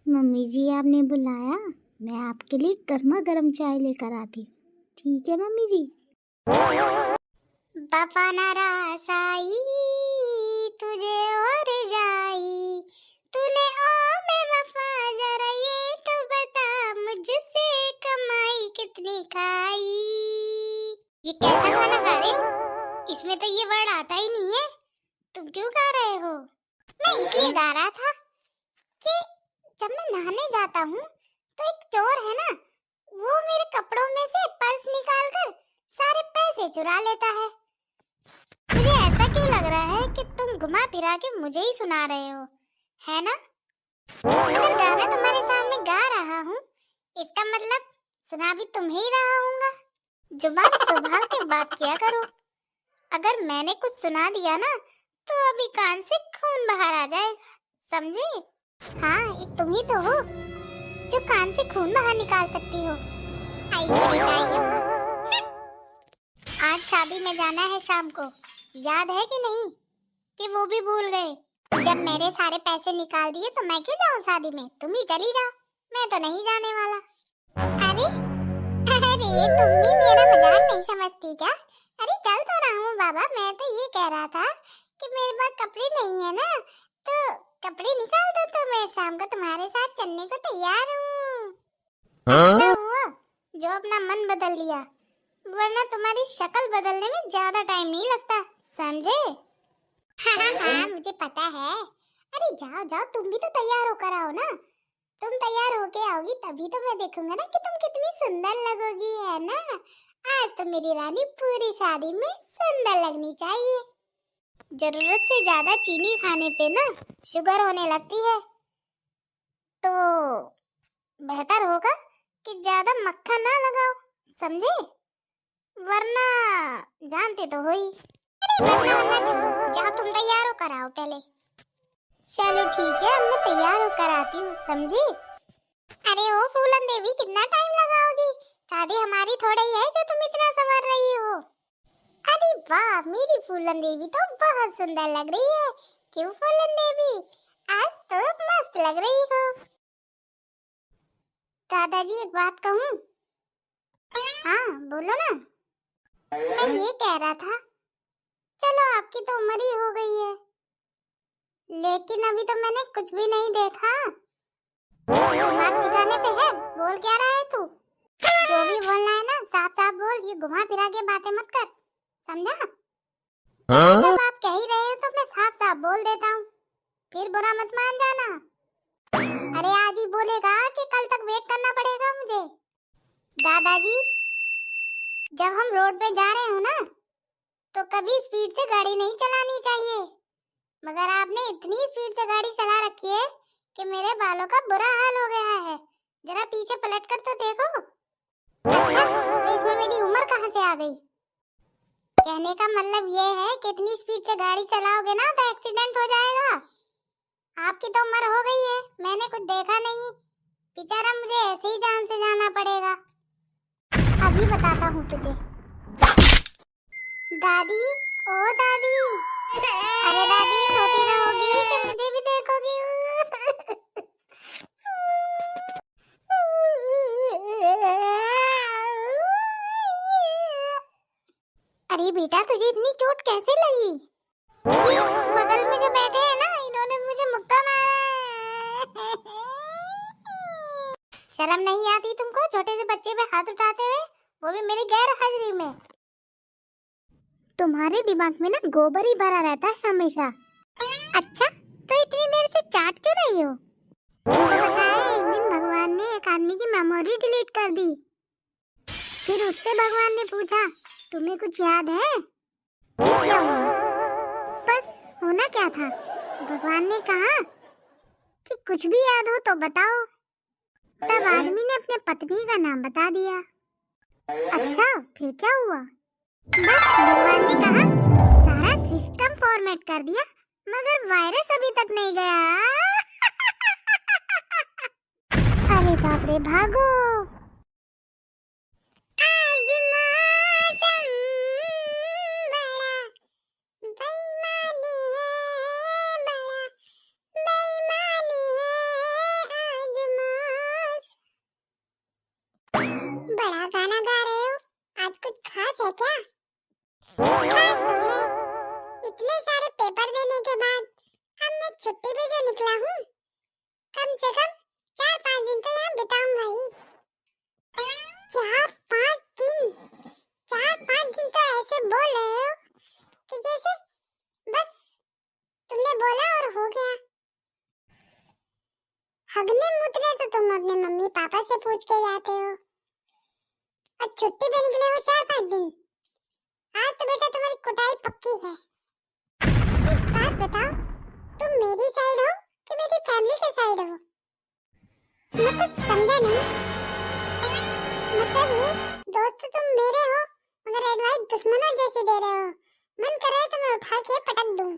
मम्मी जी आपने बुलाया, मैं आपके लिए गर्मा गर्म चाय लेकर आती हूँ। ठीक है मम्मी जी। बापा नारासाई तुझे और जाई, तूने ओ बेवफा जरा ये तो बता, मुझसे कमाई कितनी खाई। ये कैसा गाना गा रहे हो? इसमें तो ये वर्ड आता ही नहीं है, तुम क्यों गा रहे हो? मैं इसलिए गा रहा था कि जब मैं नहाने जाता हूँ तो एक चोर है ना, वो मेरे कपड़ों में से पर्स निकाल कर सारे पैसे चुरा लेता है। मुझे ऐसा क्यों लग रहा है कि तुम घुमा फिरा के मुझे ही सुना रहे हो, है ना? अगर गाना तुम्हारे सामने गा रहा हूँ इसका मतलब सुना भी तुम्हें ही रहा हूँगा। जुबान संभाल के बात किया करो, अगर मैंने कुछ सुना दिया ना तो अभी कान से खून बाहर आ जाएगा, समझे? हाँ एक तुम ही तो हो जो कान से खून बाहर निकाल सकती हो। आई मेरी दाई अम्मा। आज शादी में जाना है शाम को, याद है कि नहीं? कि वो भी भूल गए? जब मेरे सारे पैसे निकाल दिए तो मैं क्यों जाऊँ शादी में, तुम ही चली जाओ, मैं तो नहीं जाने वाला। अरे अरे तुम भी मेरा मजाक नहीं समझती क्या? अरे चल तो रहा हूँ बाबा, मैं तो ये कह रहा था कि मेरे पास कपड़े नहीं है ना, तो कपड़े निकाल दो तो मैं शाम को तुम्हारे साथ चलने को तैयार हूँ। अच्छा हुआ जो अपना मन बदल लिया, वरना तुम्हारी शक्ल बदलने में ज्यादा टाइम नहीं लगता, समझे? हाँ मुझे पता है। अरे जाओ जाओ, तुम भी तो तैयार होकर आओ ना, तुम तैयार होके आओगी तभी तो मैं देखूंगा ना कि तुम कितनी सुंदर लगोगी, है ना? आज तो मेरी रानी पूरी शादी में सुंदर लगनी चाहिए। जरूरत से ज्यादा चीनी खाने पे ना शुगर होने लगती है, तो बेहतर होगा कि ज्यादा मक्खन ना लगाओ, समझे? वरना जानते तो हो ही। अरे वरना छोड़ो, जाओ तुम तैयार हो कर आओ पहले। चलो ठीक है, अब मैं तैयार होकर आती हूँ, समझी? अरे ओ फूलन देवी, कितना टाइम लगाओगी? शादी हमारी थोड़ा ही है जो तुम इतना संवर रही हो। अरे वाह, मेरी फूलन देवी तो बहुत सुंदर लग रही है। क्यों फूलन देवी, आज तो मस्त लग रही हो। दादाजी एक बात कहूँ? हाँ बोलो ना। मैं ये कह रहा था, चलो आपकी तो उम्र ही हो गई है, लेकिन अभी तो मैंने कुछ भी नहीं देखा। दिमाग ठिकाने पे है? बोल क्या रहा है तू? जो भी बोलना है ना साफ साफ बोल, ये घुमा फिरा के बातें मत कर, समझा? जब आप कह ही रहे हो तो मैं साफ साफ बोल देता हूँ, फिर बुरा मत मान जाना। अरे आज ही बोलेगा कि कल तक वेट करना पड़ेगा मुझे? दादाजी, जब हम रोड पे जा रहे हो ना तो कभी स्पीड से गाड़ी नहीं चलानी चाहिए, मगर आपने इतनी स्पीड से गाड़ी चला रखी है कि मेरे बालों का बुरा हाल हो गया है। जरा पीछे पलट कर तो देखो। अच्छा, तो इसमें मेरी उम्र कहाँ से आ गई? कहने का मतलब ये है कि इतनी स्पीड से गाड़ी चलाओगे ना तो एक्सीडेंट हो जाएगा। आपकी तो उम्र हो गई है, मैंने कुछ देखा नहीं, बेचारा मुझे ऐसे ही जान से जाना पड़ेगा। अभी बताता हूँ तुझे। दादी, ओ दादी, अरे दादी सोती रहोगी कि मुझे भी देखोगी? अरे बेटा, तुझे इतनी चोट कैसे लगी? ये बगल में जो बैठे हैं ना, इन्होंने मुझे मुक्का मारा। शर्म नहीं आती तुमको छोटे से बच्चे पे हाथ उठाते हुए, वो भी मेरी गैर हाजिरी में? तुम्हारे दिमाग में ना गोबर ही भरा रहता है हमेशा। अच्छा, तो इतनी देर से चाट क्यों रही हो? तुमको पता है एक दिन भगवान ने एक आदमी की मेमोरी डिलीट कर दी। फिर उससे भगवान ने पूछा, तुम्हें कुछ याद है? फिर क्या हुआ? बस होना क्या था, भगवान ने कहा कि कुछ भी याद हो तो बताओ। तब आदमी ने अपने पत्नी का नाम बता दिया। अच्छा, फिर क्या हुआ? बस भगवान ने कहा सारा सिस्टम फॉर्मेट कर दिया, मगर वायरस अभी तक नहीं गया। अरे बाप रे, भागो। आज मौसम बड़ा बेईमानी है, बड़ा बेईमानी है आज मौसम। बड़ा गाना गा रहे हो, आज कुछ खास है क्या? खास तो है, इतने सारे पेपर देने के बाद अब मैं छुट्टी पे जो निकला हूँ, कम से कम 4-5 दिन तो यहाँ बिताऊंगा ही। 4-5 दिन? 4-5 दिन तो ऐसे बोल रहे हो कि जैसे बस तुमने बोला और हो गया। हगने मुतने तो तुम अपने मम्मी पापा से पूछ के जाते हो, और छुट्टी पे निकले हो 4-5 दिन। आज तो बेटा तुम्हारी कुटाई पक्की है। एक बात बताओ, तुम मेरी साइड हो कि मेरी फैमिली के साइड हो? मैं कुछ समझा नहीं। मतलब ये दोस्त तुम मेरे हो, मगर एडवाइस दुश्मनों जैसे दे रहे हो। मन कर रहा है तुम्हें उठा के पटक दूं।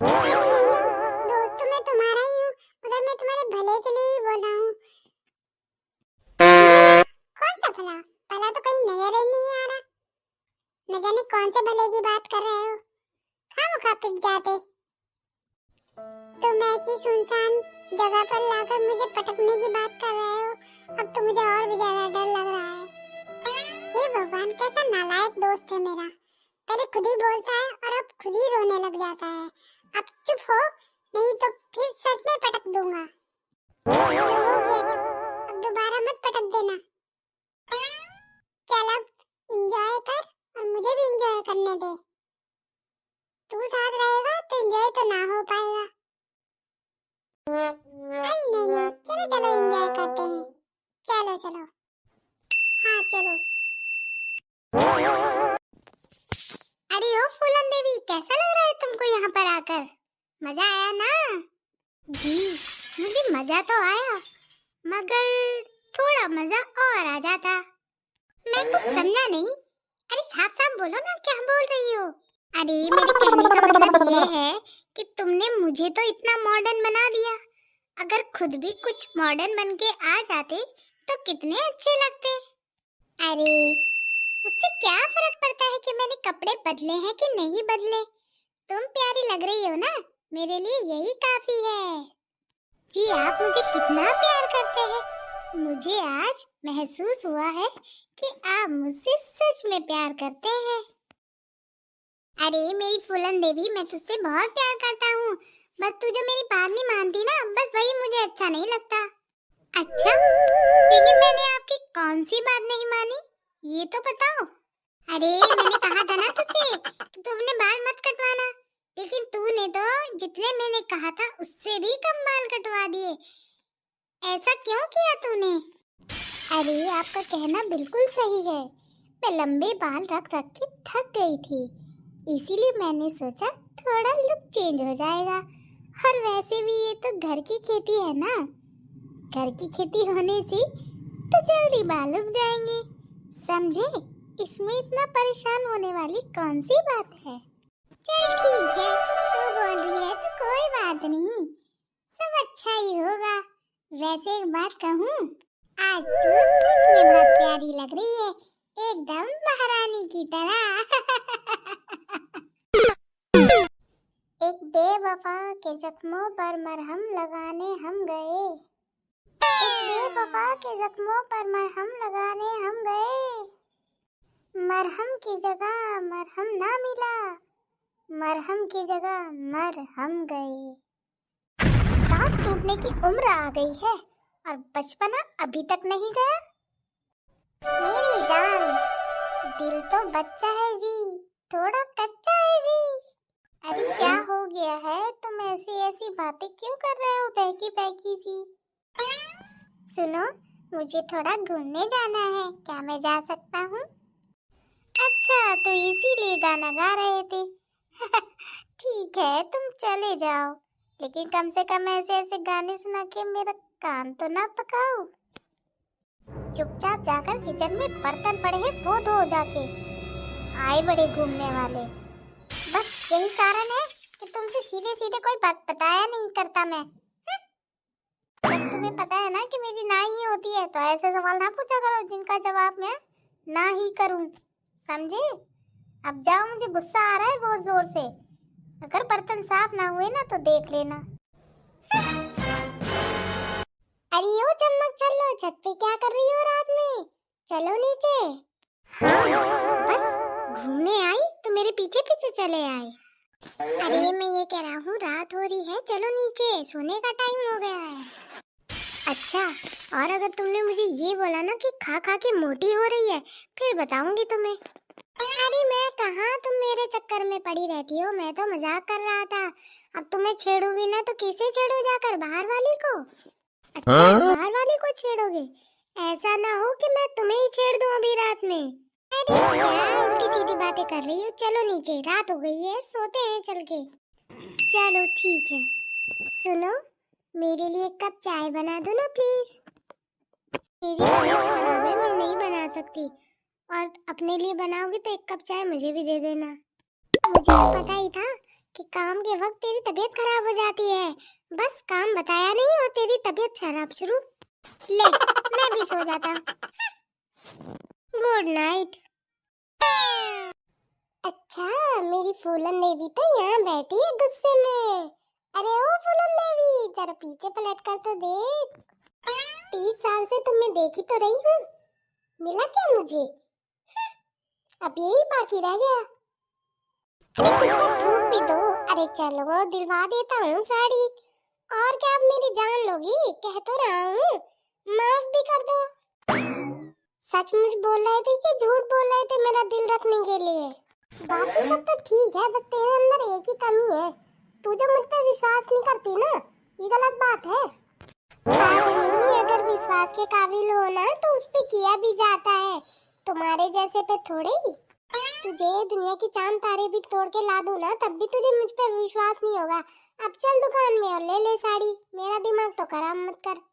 अरे नहीं, दोस्त मैं तुम्हारा ही हूँ, मगर मैं तुम्हारे भले के लिए ही बोल रहा हूँ। कौन सा भला? भला तो कहीं नजर ही नहीं आ रहा। न जाने कौन से भले की बात कर रहे हो, खामखा पिट जाते। तुम ऐसी सुनसान जगह पर लाकर मुझे पटकने की बात कर रहे हो, अब तो मुझे और भी ज्यादा डर लग रहा है। हे भगवान, कैसा नालायक दोस्त है मेरा, पहले खुद ही बोलता है और अब खुद ही रोने लग जाता है। अब चुप हो, नहीं तो फिर सच में पटक दूंगा। हो गया चुप, अब दोबारा मत पटक देना। चल अब एंजॉय कर और मुझे भी एंजॉय करने दे। तू साथ रहेगा तो एंजॉय तो ना हो पाएगा। नहीं, चलो चलो एंजॉय करते हैं। चलो चलो, हाँ चलो। अरे ओ फूलन देवी, कैसा लग रहा है तुमको यहाँ पर आकर? मजा आया ना? जी, मुझे मजा तो आया, मगर थोड़ा मजा और आ जाता। मैं कुछ समझा नहीं। अरे साफ साफ बोलो ना, क्या बोल रही हो? अरे मेरे कहने का मतलब ये है कि तुमने मुझे तो इतना मॉडर्न बना दिया, अगर खुद भी कुछ मॉडर्न बन के आ जाते तो कितने अच्छे लगते। अरे उससे क्या फर्क पड़ता है कि मैंने कपड़े बदले हैं कि नहीं बदले, तुम प्यारी लग रही हो ना, मेरे लिए यही काफी है। जी आप मुझे कितना प्यार करते हैं, मुझे आज महसूस हुआ है कि आप मुझसे सच में प्यार करते हैं। अरे मेरी फूलन देवी, मैं तुझसे बहुत प्यार करता हूँ, बस तू जो मेरी बात नहीं मानती ना, बस वही मुझे अच्छा नहीं लगता। अच्छा, लेकिन मैंने आपकी कौन सी बात नहीं मानी, ये तो बताओ। अरे मैंने कहा था ना तुझसे कि तू अपने बाल मत कटवाना, लेकिन तूने तो जितने मैंने कहा था उससे भी कम बाल कटवा दिए। ऐसा क्यों किया तूने? अरे आपका कहना बिल्कुल सही है, मैं लंबे बाल रख रख के थक गई थी, इसीलिए मैंने सोचा थोड़ा लुक चेंज हो जाएगा। और वैसे भी ये तो घर की खेती है ना, घर की खेती होने से तो जल्दी बाल उग जाएंगे, समझे? इसमें इतना परेशान होने वाली कौन सी बात है। चल ठीक है, तू बोल रही है तो कोई बात नहीं, सब अच्छा ही होगा। वैसे एक बात कहूँ, आज तू सच में बहुत प्यारी लग रही है, एकदम महारानी की तरह। एक बेवफा के जख्मों पर मरहम लगाने हम गए, एक बेवफा के जख्मों पर मरहम लगाने हम गए, मरहम की जगह मरहम ना मिला, मरहम की जगह मरहम गए। दांत टूटने की उम्र आ गई है और बचपना अभी तक नहीं गया। मेरी जान, दिल तो बच्चा है जी, थोड़ा कच्चा है जी। अरे क्या हो गया है, तुम ऐसी ऐसी बातें क्यों कर रहे हो बहकी बहकी सी? सुनो, मुझे थोड़ा घूमने जाना है, क्या मैं जा सकता हूँ? अच्छा, तो इसीलिए गाना गा रहे थे। ठीक है, तुम चले जाओ, लेकिन कम से कम ऐसे ऐसे गाने सुना के मेरा कान तो ना पकाओ। चुपचाप जाकर किचन में बर्तन पड़े हैं वो धो जाके, आए बड़े घूमने वाले। बस यही कारण है कि तुमसे सीधे सीधे कोई बात बताया नहीं करता मैं। जब तुम्हें पता है ना कि मेरी ना ही होती है तो ऐसे सवाल ना पूछा करो जिनका जवाब मैं ना ही करूं, समझे? अब जाओ, मुझे गुस्सा आ रहा है बहुत जोर से, अगर बर्तन साफ ना हुए ना तो देख लेना। अरे ओ चम्मक, चलो छत पे क्या कर रही हो रात में, चलो नीचे। हाँ, बस घूमने आई तो मेरे पीछे पीछे चले आए। अरे मैं ये कह रहा हूँ, रात हो रही है, चलो नीचे, सोने का टाइम हो गया है। अच्छा, और अगर तुमने मुझे ये बोला ना कि खा खा के मोटी हो रही है, फिर बताऊंगी तुम्हें। अरे मैं कहाँ, तुम मेरे चक्कर में पड़ी रहती हो, मैं तो मजाक कर रहा था। अब तुम्हें छेड़ू भी ना तो किसे छेड़ू, जाकर बाहर वाली को? अच्छा, बाहर वाली को छेड़ोगे? ऐसा ना हो कि मैं तुम्हें ही छेड़ दूं अभी रात में। अरे क्या उल्टी सीधी बातें कर रही हो, चलो नीचे, रात हो गई है, सोते हैं चल के। चलो ठीक है, सुनो, मेरे लिए एक कप चाय बना दो ना प्लीज। मेरी तबीयत खराब है, मैं नहीं बना सकती, और अपने लिए बनाओगी तो एक कप चाय मुझे भी दे देना। मुझे तो पता ही था कि काम के वक्त तेरी तबीयत खराब हो जाती है, बस काम बताया नहीं और तेरी तबीयत खराब शुरू। ले, मैं भी सो जाता हूँ, गुड नाइट। अच्छा, मेरी फूलन देवी तो यहाँ बैठी है गुस्से में। अरे ओ फूलन देवी, जरा पीछे पलट कर तो देख, 30 साल से तुम्हें देखी तो रही हूँ, मिला क्या मुझे? अब यही बाकी रह गया। अरे गुस्सा थूक भी दो, अरे चलो दिलवा देता हूँ साड़ी, और क्या अब मेरी जान लोगी, कह तो रहा हूँ, माफ भी कर दो। सचमुच बोल रहे थे कि झूठ बोल रहे थे मेरा दिल रखने के लिए? बाकी सब तो ठीक है, बस तेरे अंदर एक ही कमी है, तू जो मुझ पे विश्वास नहीं करती ना, ये गलत बात है। आदमी अगर विश्वास के काबिल हो ना तो उस पे किया भी जाता है, तुम्हारे जैसे पे थोड़े ही। तुझे दुनिया की चांद तारे भी तोड़ के ला दूं ना, तब भी तुझे मुझ पे विश्वास नहीं होगा। अब चल दुकान में और ले ले साड़ी, मेरा दिमाग तो खराब मत कर।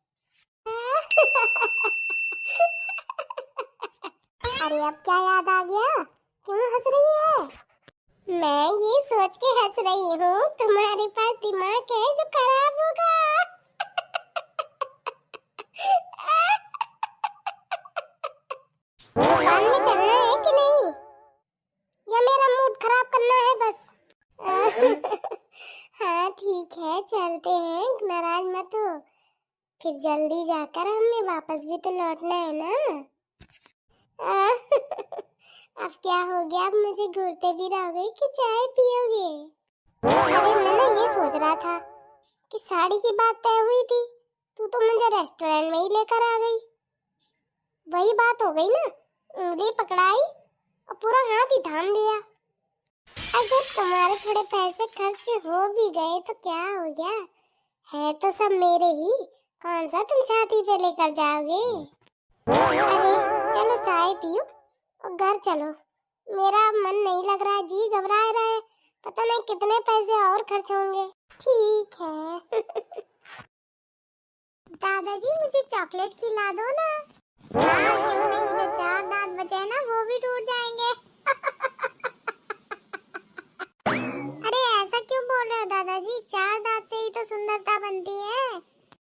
अरे अब क्या याद आ गया, क्यों हंस रही है? मैं ये सोच के हंस रही हूँ तुम्हारे पास दिमाग है जो खराब होगा। दुकान में चलना है कि नहीं, या मेरा मूड खराब करना है बस? हाँ ठीक है, चलते हैं, नाराज मत हो। फिर जल्दी जाकर हमें वापस भी तो लौटना है ना। अब क्या हो गया, अब मुझे घूरते भी रहोगे कि चाय पियोगे? अरे मैं ना ये सोच रहा था कि साड़ी की बात तय हुई थी, तू तो मुझे रेस्टोरेंट में ही लेकर आ गई। वही बात हो गई ना, उंगली पकड़ाई और पूरा हाथ ही थाम लिया। अगर तुम्हारे थोड़े पैसे खर्च हो भी गए तो क्या हो गया, है तो सब मेरे ही, कौन सा तुम छाती पे लेकर जाओगे? अरे चलो चाय पियो और घर चलो, मेरा मन नहीं लग रहा, जी घबरा रहा है, पता नहीं कितने पैसे और खर्च होंगे। ठीक है। दादाजी मुझे चॉकलेट खिला दो ना। हाँ क्यों नहीं, जो 4 दांत बचे हैं ना वो भी टूट जाएंगे। अरे ऐसा क्यों बोल रहे हो दादाजी, 4 दांत से ही तो सुंदरता बनती है।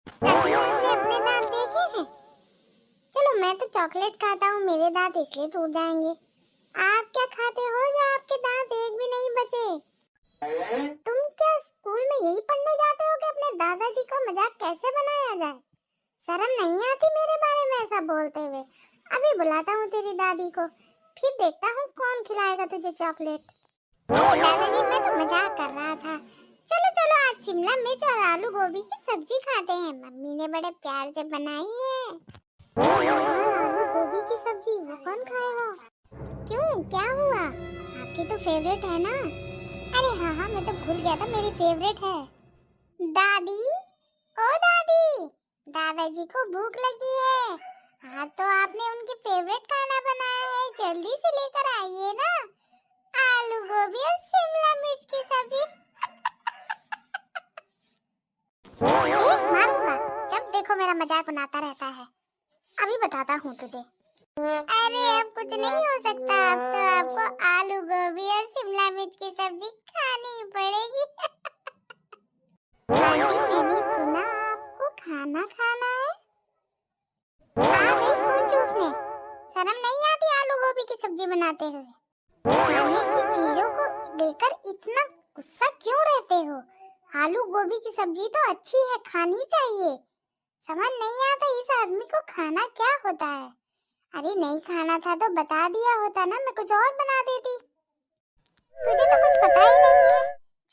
कभी आपने अपने दांत देखे हैं? चलो मैं तो चॉकलेट खाता हूँ, मेरे दांत इसलिए टूट जाएंगे। आप क्या खाते हो जो आपके दांत एक भी नहीं बचे? तुम क्या स्कूल में यही पढ़ने जाते हो कि अपने दादाजी को मजाक कैसे बनाया जाए? शर्म नहीं आती मेरे बारे में ऐसा बोलते हुए? अभी बुलाता हूँ तेरी दादी को, फिर देखता हूँ कौन खिलाएगा तुझे चॉकलेट। दादाजी मैं तो मजाक कर रहा था। चलो चलो आज शिमला मिर्च और आलू गोभी की सब्जी खाते हैं, मम्मी ने बड़े प्यार से बनाई है। आलू गोभी की सब्जी वो कौन खाएगा? क्यों क्या हुआ, आपकी तो फेवरेट है ना? अरे हाँ हाँ मैं तो भूल गया था, मेरी फेवरेट है। दादी ओ दादी, दादाजी को भूख लगी है, आज तो आपने उनकी फेवरेट खाना बनाया है, जल्दी से लेकर आइए ना, आलू गोभी और शिमला मिर्च की सब्जी। एक मारूंगा, जब देखो मेरा मजाक बनाता रहता है। अभी बताता हूँ तुझे। अरे अब कुछ नहीं हो सकता, अब तो आपको आलू गोभी और शिमला मिर्च की सब्जी खानी पड़ेगी। हाँ जी मैंने सुना आपको खाना खाना है। आ गई खून चूसने, शर्म नहीं आती आलू गोभी की सब्जी बनाते हुए? खाने की चीजों को लेकर इतना गुस्सा क्यों रहते हो? आलू गोभी की सब्जी तो अच्छी है, खानी चाहिए। समझ नहीं आता इस आदमी को खाना क्या होता है। अरे नहीं खाना था तो बता दिया होता ना, मैं कुछ और बना देती। तुझे तो कुछ पता ही नहीं है,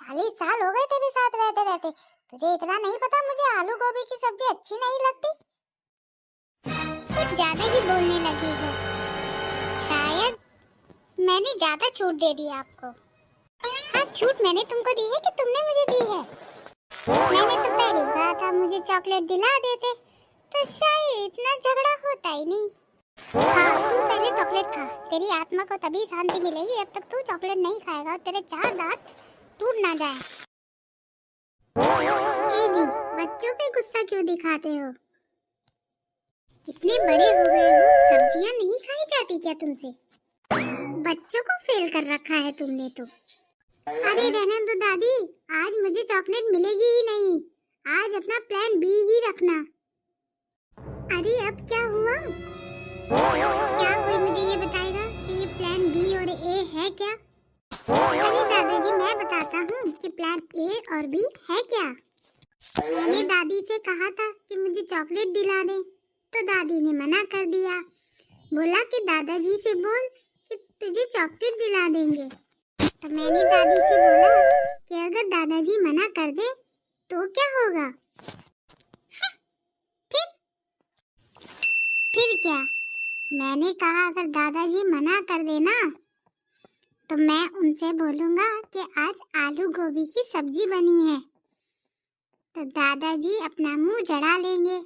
40 साल हो गए तेरे साथ रहते रहते, तुझे इतना नहीं पता मुझे आलू गोभी की सब्जी अच्छी नहीं लगती? कुछ ज्यादा ही बोलने लगी हो, शायद मैंने ज्यादा छूट दे दी आपको। हाँ छूट मैंने तुमको दी है कि तुमने मुझे दी है? मैंने तो पहले ही कहा था मुझे चॉकलेट दिला देते तो शायद इतना झगड़ा होता ही नहीं। हाँ तू पहले चॉकलेट खा, तेरी आत्मा को तभी शांति मिलेगी, जब तक तू चॉकलेट नहीं खाएगा और तेरे 4 दांत टूट ना जाए। ए जी बच्चों पे गुस्सा क्यों दिखाते हो? इतने बड़े हो गए हो, सब्जियां नहीं खाई जाती क्या तुमसे? बच्चों को फेल कर रखा है तुमने तो। अरे रहने दो दादी, आज मुझे चॉकलेट मिलेगी ही नहीं, आज अपना प्लान बी ही रखना। अरे अब क्या हुआ? क्या कोई मुझे ये बताएगा कि ये प्लान बी और ए है क्या? अरे दादाजी मैं बताता हूँ कि प्लान ए और बी है क्या। मैंने दादी से कहा था कि मुझे चॉकलेट दिला दे, तो दादी ने मना कर दिया, बोला कि दादाजी से बोल कि तुझे चॉकलेट दिला देंगे। तो मैंने दादी से बोला कि अगर दादाजी मना कर दे तो क्या होगा? फिर क्या? मैंने कहा अगर दादाजी मना कर देना तो मैं उनसे बोलूंगा कि आज आलू गोभी की सब्जी बनी है, तो दादाजी अपना मुंह जड़ा लेंगे।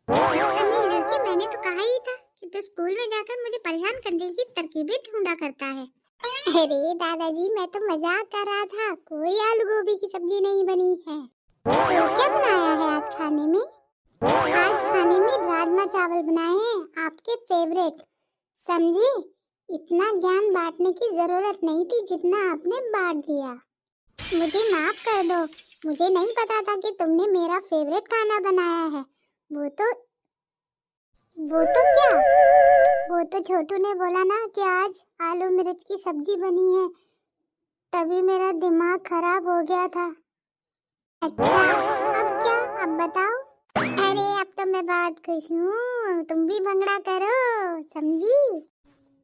अम्मी लड़की मैंने तो कहा ही था कि तू स्कूल में जाकर मुझे परेशान करने की तरकीबें ढूंढा करता है। अरे दादाजी मैं तो मजाक कर रहा था, कोई आलू गोभी की सब्जी नहीं बनी है। तो क्या बनाया है आज खाने में? आज खाने में राजमा चावल बनाए हैं, आपके फेवरेट, समझे? इतना ज्ञान बांटने की जरूरत नहीं थी जितना आपने बांट दिया। मुझे माफ कर दो, मुझे नहीं पता था कि तुमने मेरा फेवरेट खाना बनाया है। वो तो क्या? वो तो छोटू ने बोला ना कि आज आलू मिर्च की सब्जी बनी है, तभी मेरा दिमाग खराब हो गया था। अच्छा, अब क्या? अब बताओ। अरे अब तो मैं बहुत खुश हूँ, तुम भी भंगड़ा करो, समझी?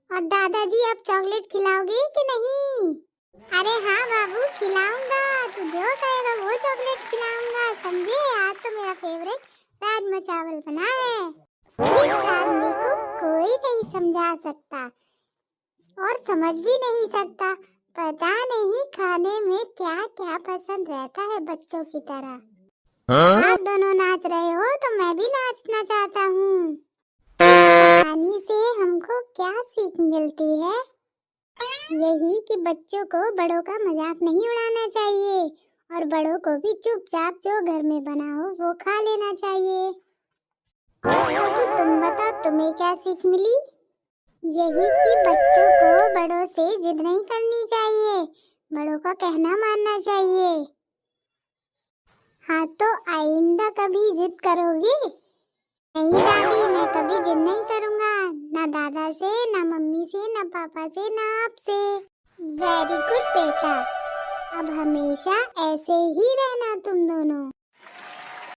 और दादाजी अब चॉकलेट खिलाओगे कि नहीं? अरे हाँ बाबू, खिलाऊंगा, तू जो कहेगा वो चॉकलेट खिलाऊंगा, समझे? आज तो मेरा फेवरेट राजमा चावल बना है। इस आदमी को कोई नहीं समझा सकता और समझ भी नहीं सकता। पता नहीं खाने में क्या क्या पसंद रहता है बच्चों की तरह। आप दोनों नाच रहे हो तो मैं भी नाचना चाहता हूँ। कहानी से हमको क्या सीख मिलती है? यही कि बच्चों को बड़ों का मजाक नहीं उड़ाना चाहिए और बड़ों को भी चुपचाप जो घर में बना हो वो खा लेना चाहिए। और छोटू, तुम बताओ, तुम्हें क्या सीख मिली? यही कि बच्चों को बड़ों से जिद नहीं करनी चाहिए, बड़ों का कहना मानना चाहिए। हाँ तो आइंदा कभी जिद करोगे? नहीं दादी, मैं कभी जिद नहीं करूँगा, ना दादा से, ना मम्मी से, ना पापा से, ना आपसे। वेरी गुड बेटा, अब हमेशा ऐसे ही रहना तुम दोनों।